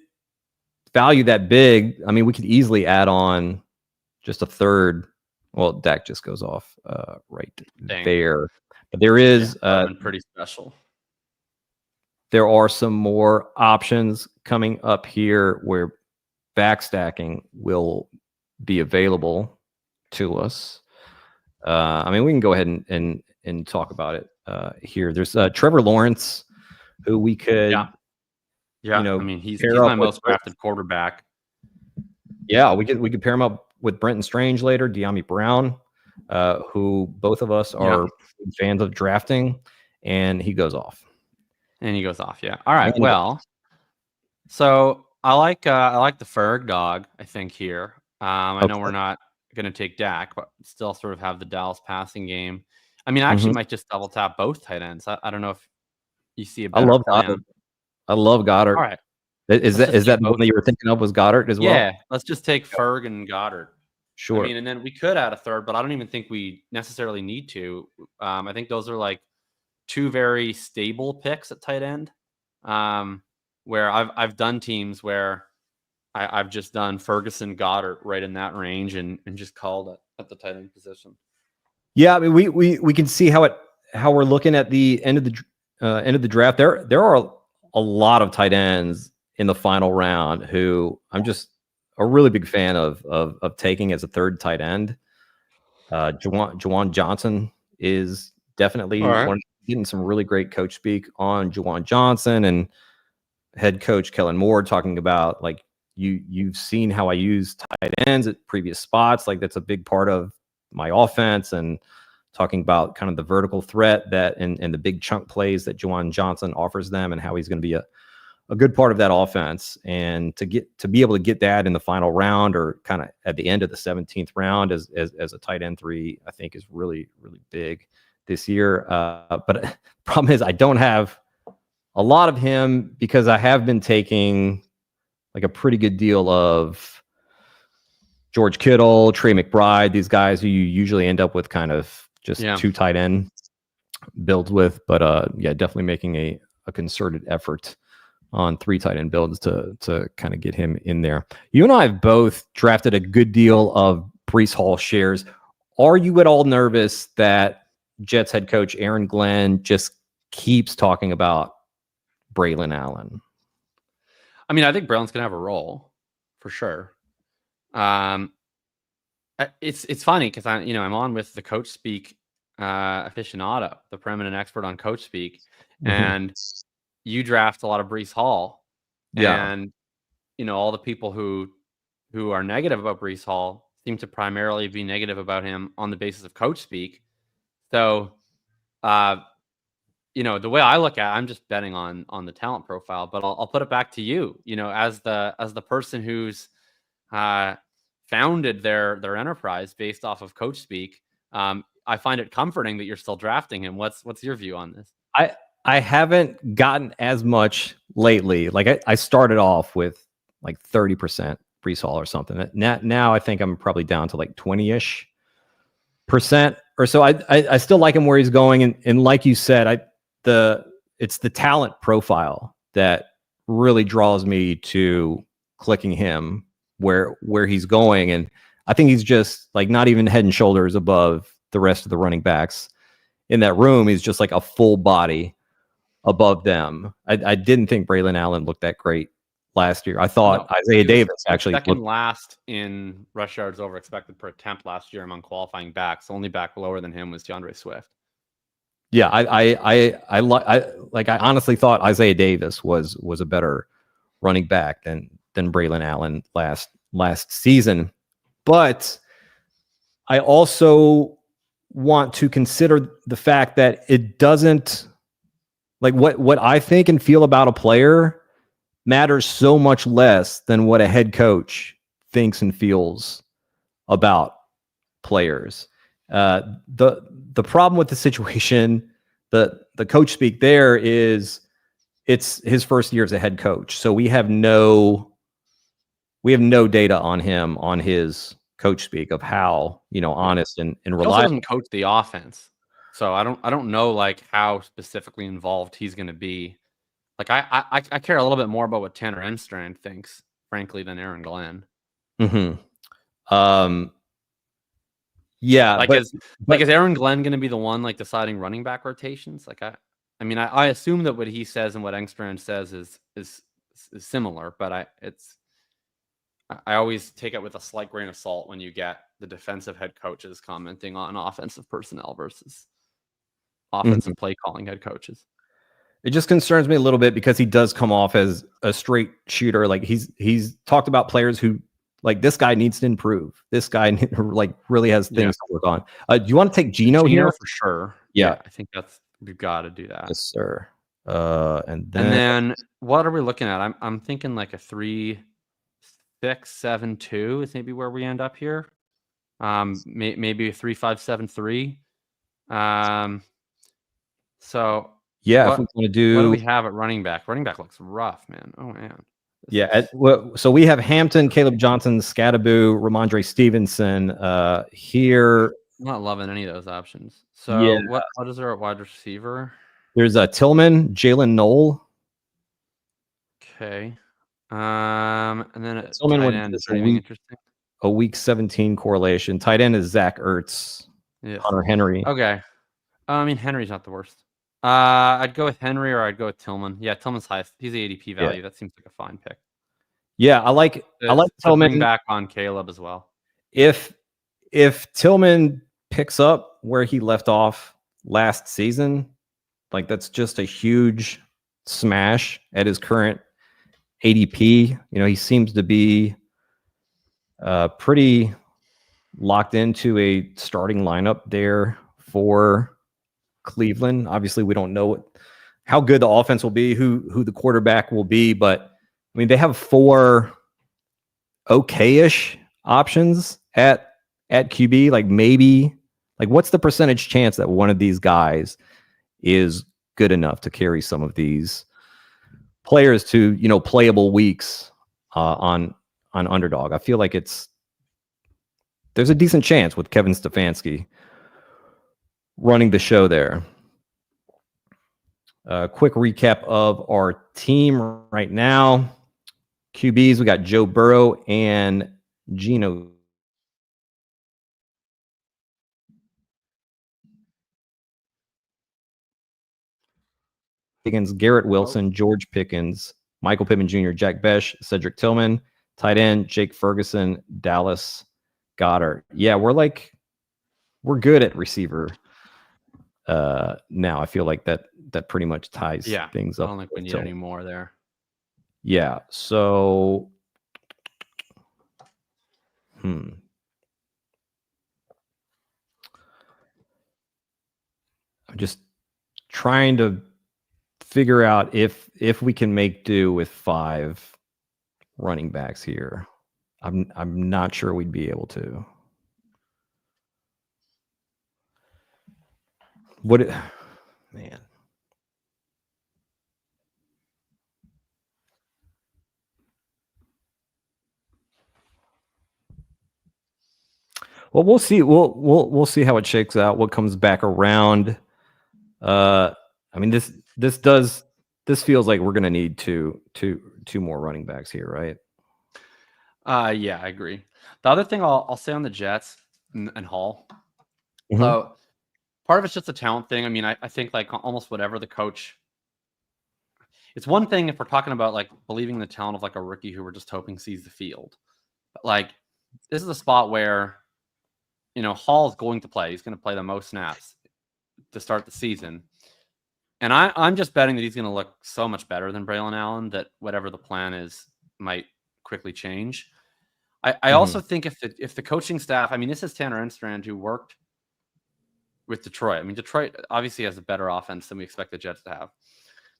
value that big, I mean, we could easily add on just a 3rd. Well, Dak just goes off right there, but there is pretty special. There are some more options coming up here where back stacking will be available to us. I mean, we can go ahead and talk about it here. There's Trevor Lawrence, who we could, I mean, he's my most drafted quarterback. Yeah, we could pair him up with Brenton Strange later, De'Ami Brown, who both of us are fans of drafting, and he goes off. Yeah. All right. Well, so I like the Ferg dog, I think, here. I know we're not going to take Dak, but still sort of have the Dallas passing game. I mean, I actually might just double tap both tight ends. I don't know if you see a better plan. I love Goddard. All right. Is that the one that you were thinking of was Goddard as well? Yeah, let's just take Ferg and Goddard. Sure. I mean, and then we could add a third, but I don't even think we necessarily need to. I think those are like two very stable picks at tight end. Where I've done teams where I've just done Ferguson, Goddard right in that range and just called it at the tight end position. Yeah, I mean, we can see how we're looking at the end of the draft. There are a lot of tight ends in the final round who I'm just a really big fan of taking as a third tight end. Juwan Johnson is definitely getting some really great coach speak on Juwan Johnson, and head coach Kellen Moore talking about like you've seen how I use tight ends at previous spots. Like that's a big part of my offense, and talking about kind of the vertical threat that and the big chunk plays that Juwan Johnson offers them, and how he's going to be a good part of that offense. And to be able to get that in the final round or kind of at the end of the 17th round as a tight end 3, I think is really, really big this year. But problem is I don't have a lot of him because I have been taking like a pretty good deal of George Kittle, Trey McBride, these guys who you usually end up with kind of just 2 tight end builds with. But definitely making a concerted effort on 3 tight end builds to kind of get him in there. You and I have both drafted a good deal of Breece Hall shares. Are you at all nervous that Jets head coach Aaron Glenn just keeps talking about Braylon Allen? I mean, I think Braylon's gonna have a role for sure. It's funny because I'm on with the Coach Speak aficionado, the preeminent expert on Coach Speak, and you draft a lot of Breece Hall, and all the people who are negative about Breece Hall seem to primarily be negative about him on the basis of Coach Speak. So, the way I look at it, I'm just betting on the talent profile. But I'll put it back to you. As the person who's founded their enterprise based off of Coach Speak, I find it comforting that you're still drafting him. What's your view on this? I haven't gotten as much lately. Like I started off with like 30% Breece Hall or something. Now I think I'm probably down to like 20-ish% or so. I still like him where he's going, and like you said, it's the talent profile that really draws me to clicking him where he's going, and I think he's just like not even head and shoulders above the rest of the running backs in that room. He's just like a full body above them. I didn't think Braylon Allen looked that great last year. I thought Isaiah Davis actually second last in rush yards over expected per attempt last year among qualifying backs. The only back lower than him was DeAndre Swift. Yeah, I honestly thought Isaiah Davis was a better running back than Braylon Allen last season. But I also want to consider the fact that it doesn't, like what I think and feel about a player matters so much less than what a head coach thinks and feels about players. The problem with the situation, the coach speak there is it's his first year as a head coach. So we have no data on him, on his coach speak of how, honest and reliable. He also doesn't coach the offense. So I don't know like how specifically involved he's going to be. Like I care a little bit more about what Tanner Enstrand thinks, frankly, than Aaron Glenn. Yeah, is Aaron Glenn going to be the one like deciding running back rotations? Like I assume that what he says and what Engstrand says is similar, but I always take it with a slight grain of salt when you get the defensive head coaches commenting on offensive personnel versus offensive play calling head coaches. It just concerns me a little bit because he does come off as a straight shooter. Like he's talked about players who, like, this guy needs to improve. This guy like really has things to work on. Do you want to take Geno here? For sure. Yeah, I think we've got to do that. Yes, sir. And then what are we looking at? I'm thinking like a 3-6-7-2 is maybe where we end up here. Maybe a 3-5-7-3. So yeah, if we want to do, what do we have at running back? Running back looks rough, man. Oh man. Yeah. So we have Hampton, Caleb Johnson, Scadaboo, Ramondre Stevenson here. I'm not loving any of those options. So Yeah. what is there at wide receiver? There's Tillman, Jalen Knoll. Okay. And then at Tillman tight would end, is is there anything interesting? a week 17 correlation. Tight end is Zach Ertz, Yes. Hunter Henry. Okay. I mean, Henry's not the worst. I'd go with Henry or I'd go with Tillman. Yeah, Tillman's highest. He's the ADP value. Yeah. That seems like a fine pick. Yeah, I like To Tillman. Bring back on Caleb as well. If Tillman picks up where he left off last season, like that's just a huge smash at his current ADP. He seems to be pretty locked into a starting lineup there for Cleveland. Obviously, we don't know how good the offense will be, who the quarterback will be, but I mean, they have 4 okay-ish options at QB. Like maybe, like what's the percentage chance that one of these guys is good enough to carry some of these players to playable weeks on Underdog? I feel like there's a decent chance with Kevin Stefanski running the show there. Quick recap of our team right now. QBs, we got Joe Burrow and Geno Pickens, Garrett Wilson, George Pickens, Michael Pittman Jr., Jack Besh, Cedric Tillman, tight end, Jake Ferguson, Dallas Goddard. Yeah, we're good at receiver now. I feel like that pretty much ties things up. I don't think we need any more there. Yeah, so I'm just trying to figure out if we can make do with 5 running backs here. I'm not sure we'd be able to. Man. Well, we'll see. We'll see how it shakes out. What comes back around. I mean, this feels like we're gonna need two more running backs here, right? Yeah, I agree. The other thing I'll say on the Jets and Hall. Mm-hmm. Part of it's just a talent thing. I mean, I think like almost whatever the coach. It's one thing if we're talking about like believing the talent of like a rookie who we're just hoping sees the field. But like this is a spot where Hall is going to play. He's going to play the most snaps to start the season. And I'm just betting that he's going to look so much better than Braylon Allen that whatever the plan is might quickly change. I also think if the coaching staff, I mean, this is Tanner Enstrand who worked with Detroit. I mean, Detroit obviously has a better offense than we expect the Jets to have.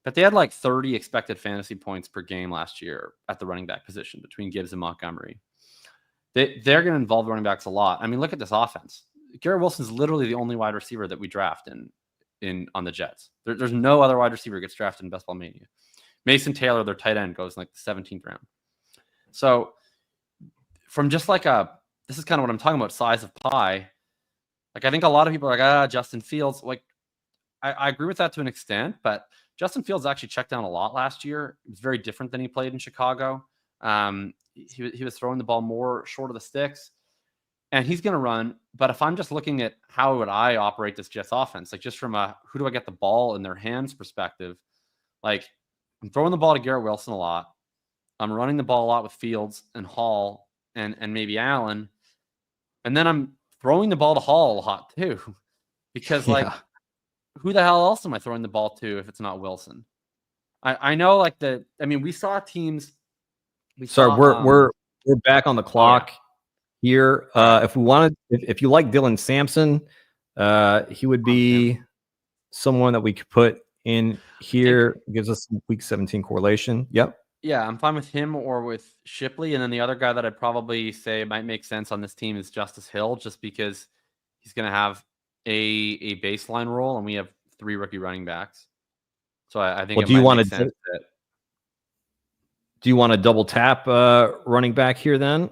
But they had like 30 expected fantasy points per game last year at the running back position between Gibbs and Montgomery. They're going to involve running backs a lot. I mean, look at this offense. Garrett Wilson's literally the only wide receiver that we draft on the Jets. There's no other wide receiver who gets drafted in Ball Mania. Mason Taylor, their tight end, goes in like the 17th round. So from just like this is kind of what I'm talking about, size of pie. Like I think a lot of people are like, Justin Fields. Like I agree with that to an extent, but Justin Fields actually checked down a lot last year. It was very different than he played in Chicago. He was throwing the ball more short of the sticks, and he's going to run. But if I'm just looking at how would I operate this Jets offense, like just from a who do I get the ball in their hands perspective, like I'm throwing the ball to Garrett Wilson a lot. I'm running the ball a lot with Fields and Hall and maybe Allen, and then I'm throwing the ball to Hall a lot too, because like who the hell else am I throwing the ball to if it's not Wilson? I know like we saw teams. We're back on the clock here. If we wanted, if you like Dylan Sampson, he would be someone that we could put in here. Gives us some week 17 correlation. Yep. Yeah, I'm fine with him or with Shipley. And then the other guy that I'd probably say might make sense on this team is Justice Hill, just because he's going to have a baseline role, and we have 3 rookie running backs. So I think do you want to Do you want to double tap running back here then?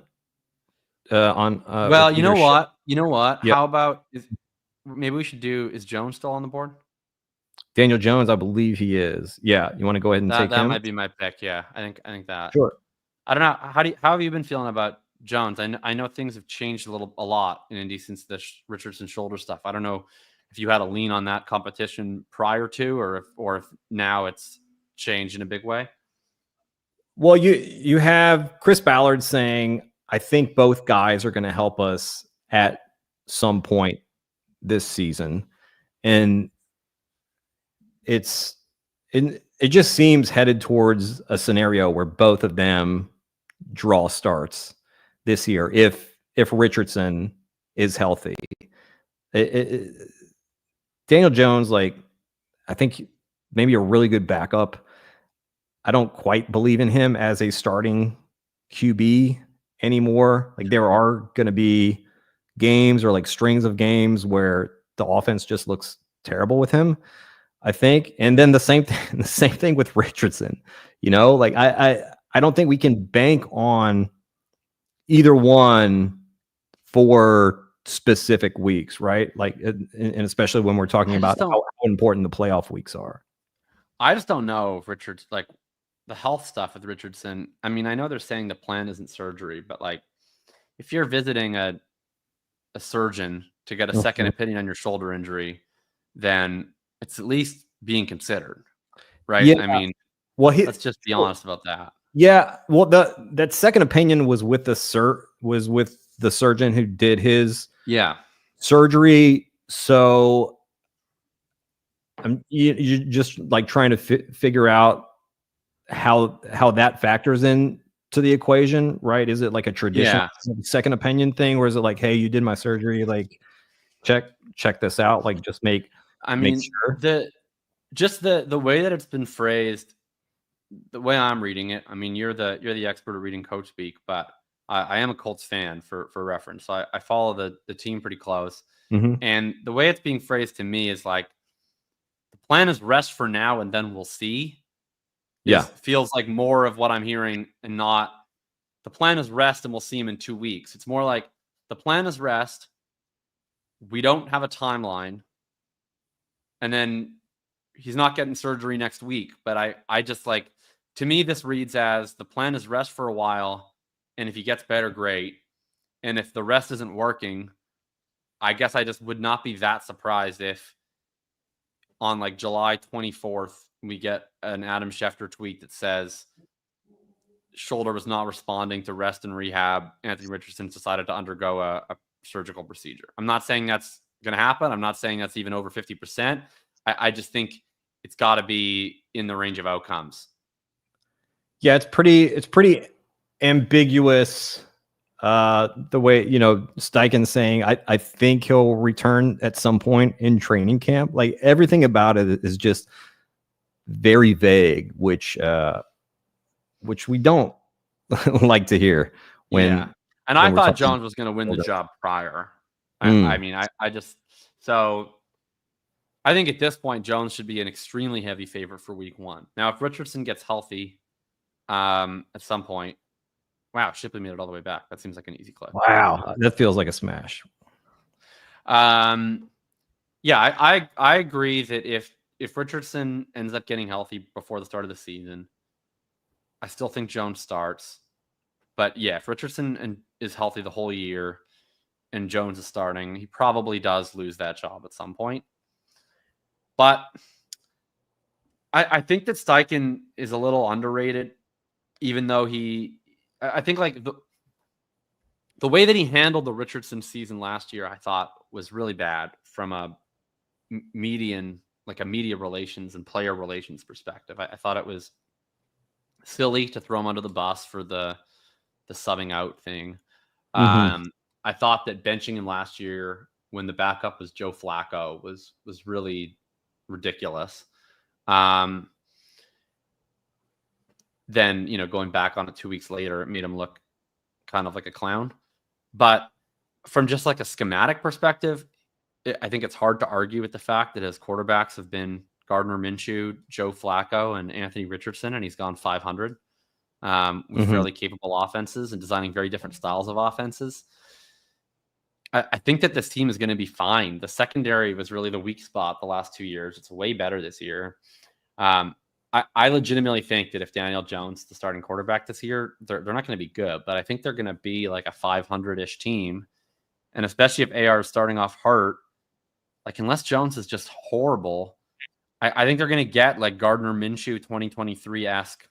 Well, you know what? Yep. How about maybe we should do, is Jones still on the board? Daniel Jones, I believe he is. Yeah, you want to go ahead and take That him? might be my pick. Yeah, I think that. Sure. I don't know. How have you been feeling about Jones? I know things have changed a lot in Indy since the Richardson shoulder stuff. I don't know if you had a lean on that competition prior to, or if now it's changed in a big way. Well, you have Chris Ballard saying, I think both guys are going to help us at some point this season. And it just seems headed towards a scenario where both of them draw starts this year if Richardson is healthy. Daniel Jones, like, I think maybe a really good backup. I don't quite believe in him as a starting QB anymore. Like, there are going to be games or like strings of games where the offense just looks terrible with him, I think. And then the same thing with Richardson. Like I don't think we can bank on either one for specific weeks, right? Like, and especially when we're talking about how important the playoff weeks are. I just don't know if Richards, like the health stuff with Richardson. I mean, I know they're saying the plan isn't surgery, but like if you're visiting a surgeon to get a second opinion on your shoulder injury, then it's at least being considered, right? Yeah. I mean, well, let's just be honest about that. Yeah. Well, that second opinion was with the surgeon who did his surgery. So you just like trying to figure out how that factors in to the equation, right? Is it like a traditional second opinion thing, or is it like, hey, you did my surgery, like check this out, like just make sure. The way that it's been phrased, the way I'm reading it, I mean, you're the expert at reading coach speak, but I am a Colts fan for reference. So I follow the team pretty close. Mm-hmm. And the way it's being phrased to me is like, the plan is rest for now and then we'll see. Feels like more of what I'm hearing, and not the plan is rest and we'll see him in 2 weeks. It's more like the plan is rest. We don't have a timeline. And then he's not getting surgery next week. But I just like, to me, this reads as the plan is rest for a while. And if he gets better, great. And if the rest isn't working, I guess I just would not be that surprised if on like July 24th, we get an Adam Schefter tweet that says shoulder was not responding to rest and rehab. Anthony Richardson's decided to undergo a surgical procedure. I'm not saying that's going to happen. I'm not saying that's even over 50%. I just think it's got to be in the range of outcomes. Yeah, it's pretty ambiguous. The way, Steichen's saying, I think he'll return at some point in training camp. Like, everything about it is just very vague, which we don't like to hear. And I thought Jones was going to win the job prior. I mean, I think at this point, Jones should be an extremely heavy favorite for week 1. Now, if Richardson gets healthy at some point, wow, Shipley made it all the way back. That seems like an easy clip. Wow, that feels like a smash. Yeah, I agree that if Richardson ends up getting healthy before the start of the season, I still think Jones starts. But yeah, if Richardson is healthy the whole year and Jones is starting, he probably does lose that job at some point. But I think that Steichen is a little underrated, even though I think like the way that he handled the Richardson season last year, I thought was really bad from a media relations and player relations perspective. I thought it was silly to throw him under the bus for the subbing out thing. Mm-hmm. I thought that benching him last year when the backup was Joe Flacco was really ridiculous. Then, going back on it 2 weeks later, it made him look kind of like a clown. But from just like a schematic perspective, I think it's hard to argue with the fact that his quarterbacks have been Gardner Minshew, Joe Flacco, and Anthony Richardson, and he's gone 500. with fairly capable offenses and designing very different styles of offenses. I think that this team is going to be fine. The secondary was really the weak spot the last 2 years. It's way better this year. I legitimately think that if Daniel Jones is the starting quarterback this year, they're not going to be good, but I think they're going to be like a 500-ish team. And especially if AR is starting off hurt, like unless Jones is just horrible, I think they're going to get like Gardner Minshew 2023-esque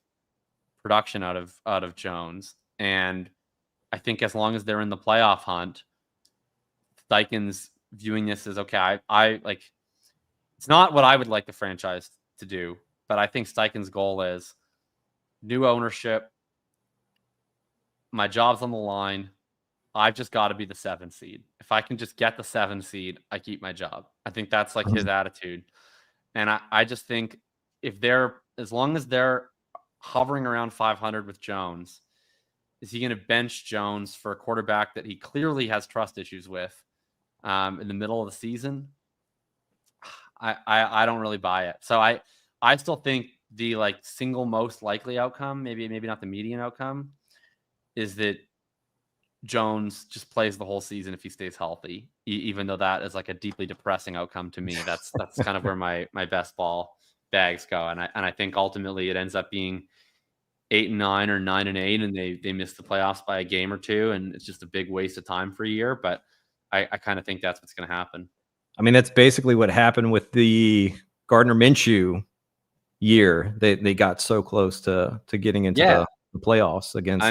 production out of Jones. And I think as long as they're in the playoff hunt, Steichen's viewing this as okay. I like it's not what I would like the franchise to do, but I think Steichen's goal is new ownership. My job's on the line. I've just got to be the 7 seed. If I can just get the 7 seed, I keep my job. I think that's like his attitude. And I just think as long as they're hovering around 500 with Jones, is he going to bench Jones for a quarterback that he clearly has trust issues with in the middle of the season? I don't really buy it. So I still think the like single most likely outcome, maybe not the median outcome, is that Jones just plays the whole season if he stays healthy, even though that is like a deeply depressing outcome to me. That's kind of where my best ball bags go. And I think ultimately it ends up being 8-9 or 9-8, and they miss the playoffs by a game or two, and it's just a big waste of time for a year. But I kind of think that's what's going to happen. I mean, that's basically what happened with the Gardner Minshew year. They got so close to getting into the playoffs against.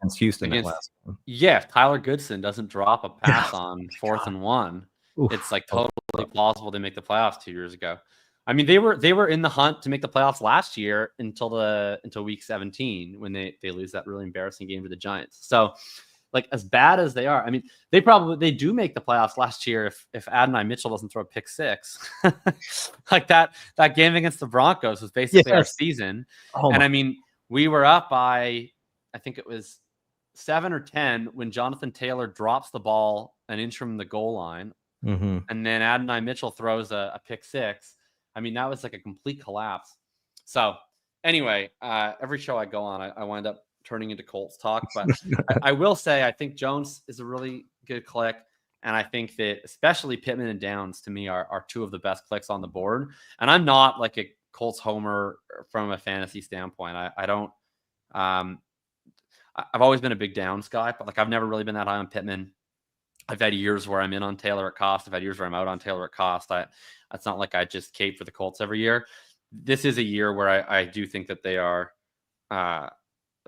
Against Houston last one. Yeah, if Tyler Goodson doesn't drop a pass on 4th and 1, it's like totally plausible they make the playoffs 2 years ago. I mean, they were in the hunt to make the playoffs last year until week 17 when they lose that really embarrassing game to the Giants. So, like as bad as they are, I mean, they do make the playoffs last year if Adonai Mitchell doesn't throw a pick 6. Like that game against the Broncos was basically our season. And I mean, we were up by I think it was 7 or 10 when Jonathan Taylor drops the ball an inch from the goal line. And then Adonai Mitchell throws a pick 6. I mean, that was like a complete collapse. So anyway, every show I go on, I wind up turning into Colts talk. But I will say, I think Jones is a really good click. And I think that especially Pittman and Downs to me are 2 of the best clicks on the board. And I'm not like a Colts homer from a fantasy standpoint. I don't. I've always been a big Downs guy, but like I've never really been that high on Pittman. I've had years where I'm in on Taylor at cost. I've had years where I'm out on Taylor at cost. It's not like I just cape for the Colts every year. This is a year where I do think that they are,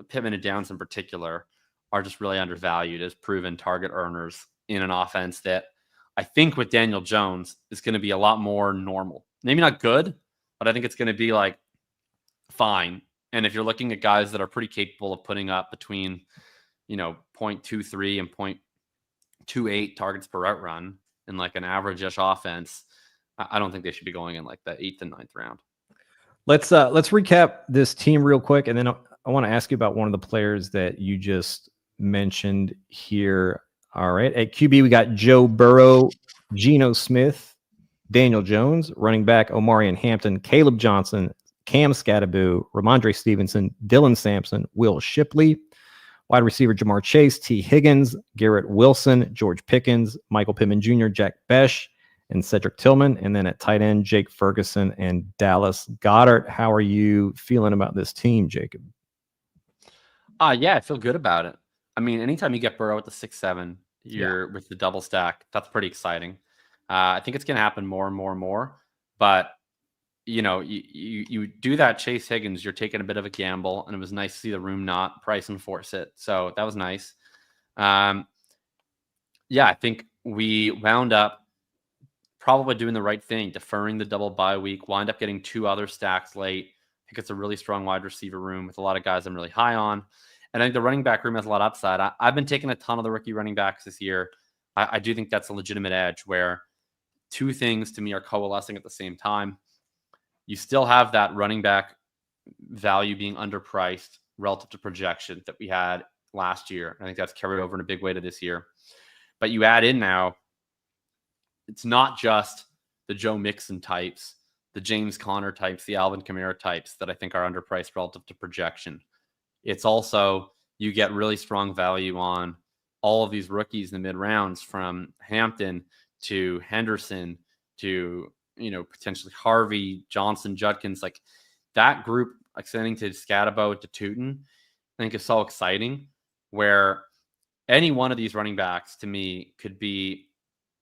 Pittman and Downs in particular, are just really undervalued as proven target earners in an offense that I think with Daniel Jones is going to be a lot more normal. Maybe not good, but I think it's going to be like fine. And if you're looking at guys that are pretty capable of putting up between, 0.23 and 0.28 targets per route run in like an average-ish offense, I don't think they should be going in like the 8th and 9th round. Let's recap this team real quick, and then I want to ask you about one of the players that you just mentioned here. All right, at QB we got Joe Burrow, Geno Smith, Daniel Jones, running back Omarion Hampton, Caleb Johnson, Cam Scatteraboo, Ramondre Stevenson, Dylan Sampson, Will Shipley, wide receiver Jamar Chase, T. Higgins, Garrett Wilson, George Pickens, Michael Pittman Jr., Jack Besh, and Cedric Tillman. And then at tight end, Jake Ferguson and Dallas Goedert. How are you feeling about this team, Jacob? Yeah, I feel good about it. I mean, anytime you get Burrow at the 6-7, you're with the double stack. That's pretty exciting. I think it's going to happen more and more and more. But you do that Chase Higgins, you're taking a bit of a gamble, and it was nice to see the room not price and force it. So that was nice. I think we wound up probably doing the right thing, deferring the double bye week, wind up getting 2 other stacks late. I think it's a really strong wide receiver room with a lot of guys I'm really high on. And I think the running back room has a lot of upside. I've been taking a ton of the rookie running backs this year. I do think that's a legitimate edge where 2 things to me are coalescing at the same time. You still have that running back value being underpriced relative to projection that we had last year. I think that's carried over in a big way to this year. But you add in now, it's not just the Joe Mixon types, the James Conner types, the Alvin Kamara types that I think are underpriced relative to projection. It's also you get really strong value on all of these rookies in the mid rounds, from Hampton to Henderson to, potentially Harvey, Johnson, Judkins. Like that group extending to Scatabo to Tootin, I think is so exciting, where any one of these running backs to me could be,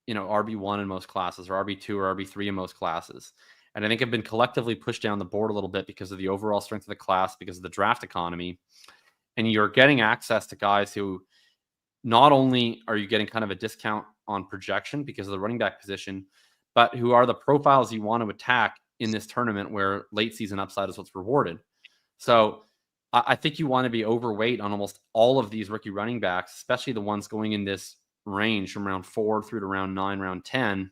RB1 in most classes, or RB2 or RB3 in most classes. And I think have been collectively pushed down the board a little bit because of the overall strength of the class, because of the draft economy. And you're getting access to guys who not only are you getting kind of a discount on projection because of the running back position, but who are the profiles you want to attack in this tournament where late season upside is what's rewarded. So I think you want to be overweight on almost all of these rookie running backs, especially the ones going in this range from round 4 through to round 9, round 10.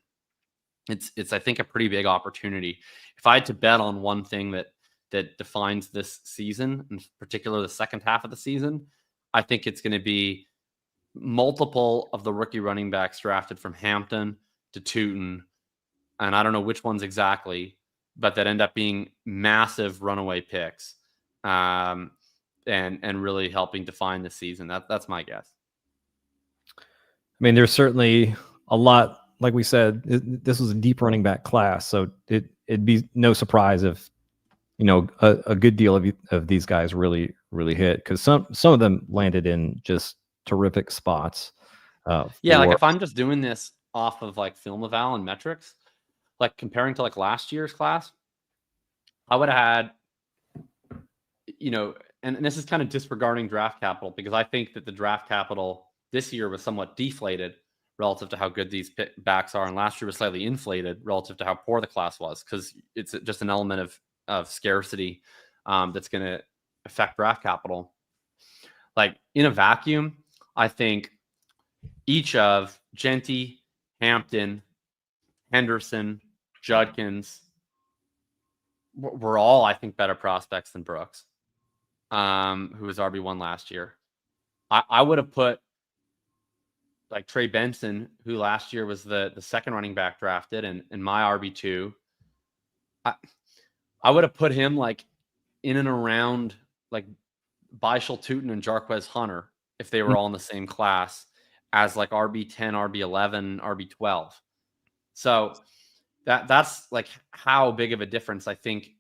It's I think a pretty big opportunity. If I had to bet on one thing that defines this season, in particular the second half of the season, I think it's going to be multiple of the rookie running backs drafted from Hampton to Tootin, and I don't know which ones exactly, but that end up being massive runaway picks, and really helping define the season. That's my guess. I mean, there's certainly a lot. Like we said, this was a deep running back class, so it'd be no surprise if a good deal of these guys really hit, because some of them landed in just terrific spots. Like if I'm just doing this off of like film eval and metrics, like comparing to like last year's class, I would have had, and this is kind of disregarding draft capital, because I think that the draft capital this year was somewhat deflated relative to how good these backs are, and last year was slightly inflated relative to how poor the class was, because it's just an element of scarcity that's going to affect draft capital. Like in a vacuum, I think each of Genty, Hampton, Henderson, Judkins were all, I think, better prospects than Brooks, who was RB1 last year. I would have put like Trey Benson, who last year was the second running back drafted, and my RB2. I would have put him like in and around like Bishal Tootin and Jarquez Hunter if they were all in the same class as like RB10, RB11, RB12. So that's like how big of a difference I think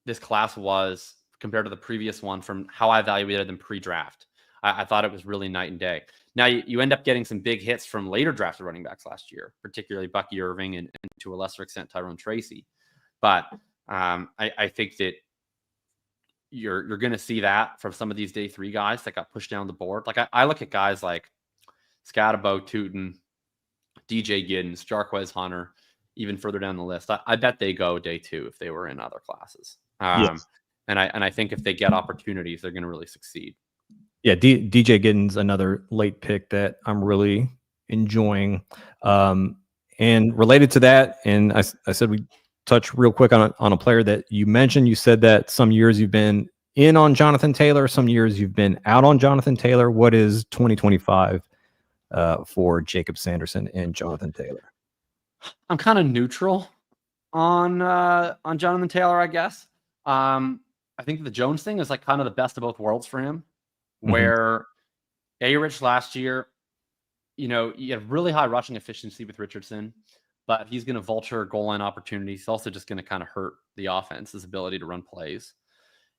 this class was compared to the previous one from how I evaluated them pre-draft. I thought it was really night and day. Now you end up getting some big hits from later drafted running backs last year, particularly Bucky Irving and to a lesser extent Tyrone Tracy. But I think that you're going to see that from some of these day 3 guys that got pushed down the board. Like I look at guys like Scatabo, Tootin, DJ Giddens, Jarquez Hunter, even further down the list. I bet they go day 2 if they were in other classes. Yes. And I think if they get opportunities, they're going to really succeed. Yeah, DJ Giddens, another late pick that I'm really enjoying. And related to that, and I said we touch real quick on a player that you mentioned. You said that some years you've been in on Jonathan Taylor, some years you've been out on Jonathan Taylor. What is 2025 for Jakob Sanderson and Jonathan Taylor? I'm kind of neutral on Jonathan Taylor, I guess. I think the Jones thing is like kind of the best of both worlds for him, where A-Rich last year, you have really high rushing efficiency with Richardson, but he's going to vulture goal line opportunities. He's also just going to kind of hurt the offense, his ability to run plays.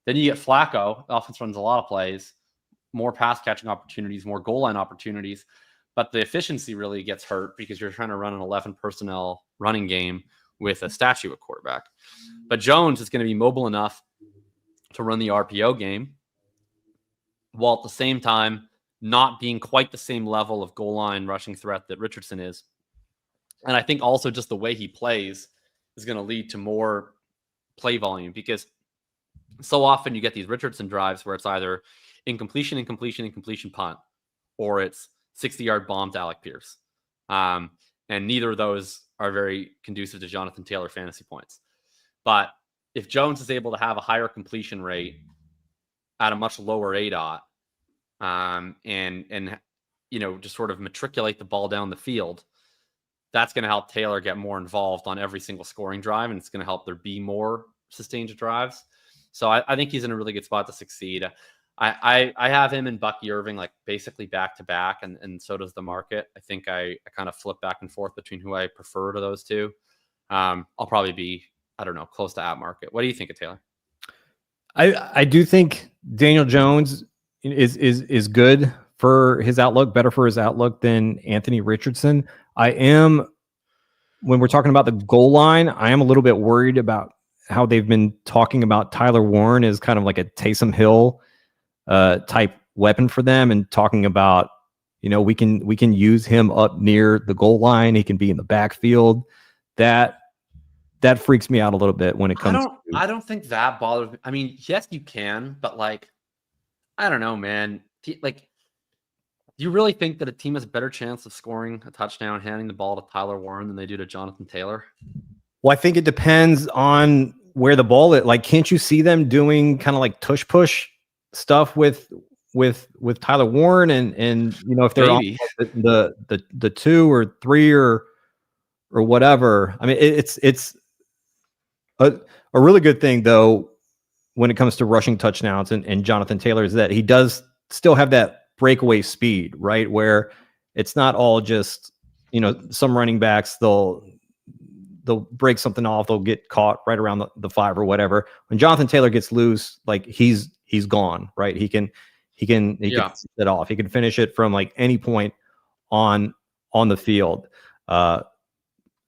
Then you get Flacco. The offense runs a lot of plays, more pass catching opportunities, more goal line opportunities, but the efficiency really gets hurt because you're trying to run an 11 personnel running game with a statue at quarterback. But Jones is going to be mobile enough to run the RPO game, while at the same time not being quite the same level of goal line rushing threat that Richardson is. And I think also just the way he plays is going to lead to more play volume, because so often you get these Richardson drives where it's either incompletion, punt, or it's 60-yard bomb to Alec Pierce. And neither of those are very conducive to Jonathan Taylor fantasy points. But if Jones is able to have a higher completion rate at a much lower ADOT, and just sort of matriculate the ball down the field, that's going to help Taylor get more involved on every single scoring drive, and it's going to help there be more sustained drives. So I think he's in a really good spot to succeed. I have him and Bucky Irving like basically back to back, and so does the market. I think I kind of flip back and forth between who I prefer to those two. I'll probably be, I don't know, close to at market. What do you think of Taylor? I do think Daniel Jones is good for his outlook, better for his outlook than Anthony Richardson. When we're talking about the goal line, I am a little bit worried about how they've been talking about Tyler Warren as kind of like a Taysom Hill type weapon for them, and talking about, we can use him up near the goal line. He can be in the backfield. That freaks me out a little bit when it comes. I don't think that bothers me. I mean, yes, you can, but like, I don't know, man. Like, do you really think that a team has a better chance of scoring a touchdown handing the ball to Tyler Warren than they do to Jonathan Taylor? Well, I think it depends on where the ball is. Like, can't you see them doing kind of like tush push stuff with Tyler Warren, and if they're on the 2 or 3 or whatever. I mean, it's a really good thing though when it comes to rushing touchdowns and Jonathan Taylor is that he does still have that breakaway speed, right? Where it's not all just, some running backs, they'll break something off, they'll get caught right around the 5 or whatever. When Jonathan Taylor gets loose, like he's gone, right? He can set it off. He can finish it from like any point on the field.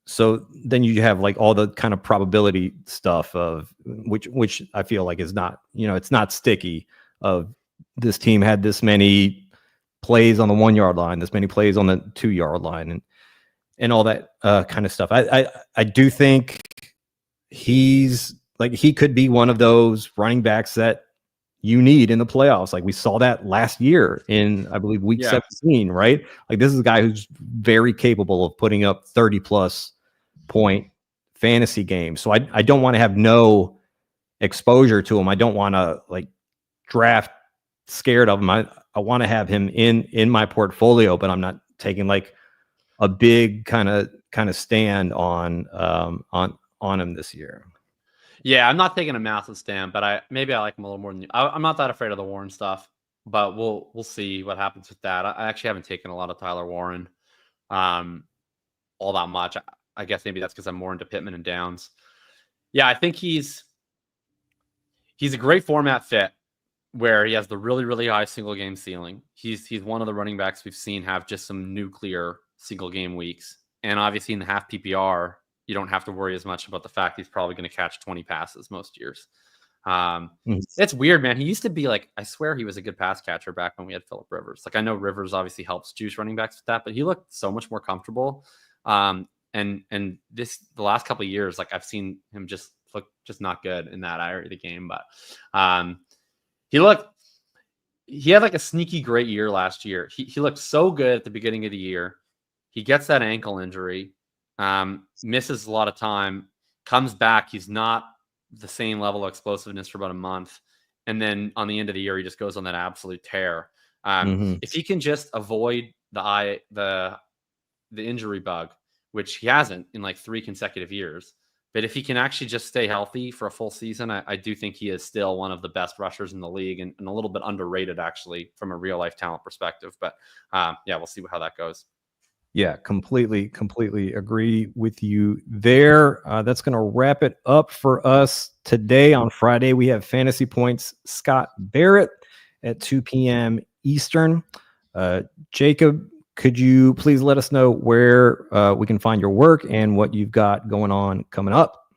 So then you have like all the kind of probability stuff of which I feel like is not, it's not sticky, of this team had this many plays on the 1 yard line, this many plays on the 2 yard line, and all that kind of stuff. I do think he could be one of those running backs that you need in the playoffs. Like we saw that last year in, I believe, week 17, right? Like this is a guy who's very capable of putting up 30 plus point fantasy games. So I don't want to have no exposure to him. I don't want to like draft scared of him. I want to have him in my portfolio, but I'm not taking like a big kind of stand on him this year. Yeah, I'm not taking a massive stand, but I like him a little more than you. I'm not that afraid of the Warren stuff, but we'll see what happens with that. I actually haven't taken a lot of Tyler Warren all that much. I guess maybe that's because I'm more into Pittman and Downs. Yeah, I think he's a great format fit where he has the really, really high single game ceiling. He's one of the running backs we've seen have just some nuclear single game weeks. And obviously in the half PPR, you don't have to worry as much about the fact he's probably going to catch 20 passes most years. It's weird, man. He used to be like, I swear he was a good pass catcher back when we had Phillip Rivers. Like I know Rivers obviously helps juice running backs with that, but he looked so much more comfortable. And the last couple of years, like I've seen him just look just not good in that area of the game. But he had like a sneaky great year last year. He looked so good at the beginning of the year. He gets that ankle injury, misses a lot of time, comes back. He's not the same level of explosiveness for about a month. And then on the end of the year, he just goes on that absolute tear. If he can just avoid the injury bug, which he hasn't in like 3 consecutive years, but if he can actually just stay healthy for a full season, I do think he is still one of the best rushers in the league, and a little bit underrated actually from a real life talent perspective. But we'll see how that goes. Yeah, completely agree with you there. That's going to wrap it up for us today. On Friday, we have Fantasy Points Scott Barrett at 2 p.m. Eastern. Jacob, could you please let us know where we can find your work and what you've got going on coming up?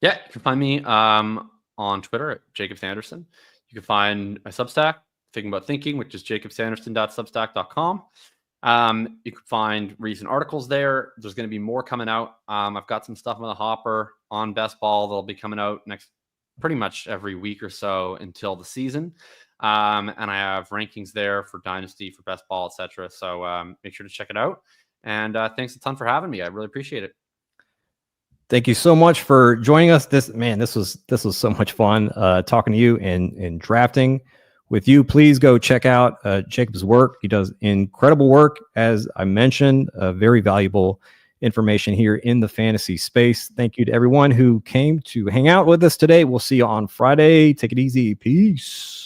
Yeah, you can find me on Twitter at Jakob Sanderson. You can find my Substack, Thinking About Thinking, which is jacobsanderson.substack.com. You can find recent articles there. There's going to be more coming out. I've got some stuff on the hopper on best ball that'll be coming out next pretty much every week or so until the season. And I have rankings there for Dynasty, for best ball, etc. So make sure to check it out. And thanks a ton for having me. I really appreciate it. Thank you so much for joining us. This was so much fun talking to you and drafting with you. Please go check out Jacob's work. He does incredible work, as I mentioned, very valuable information here in the fantasy space. Thank you to everyone who came to hang out with us today. We'll see you on Friday. Take it easy. Peace.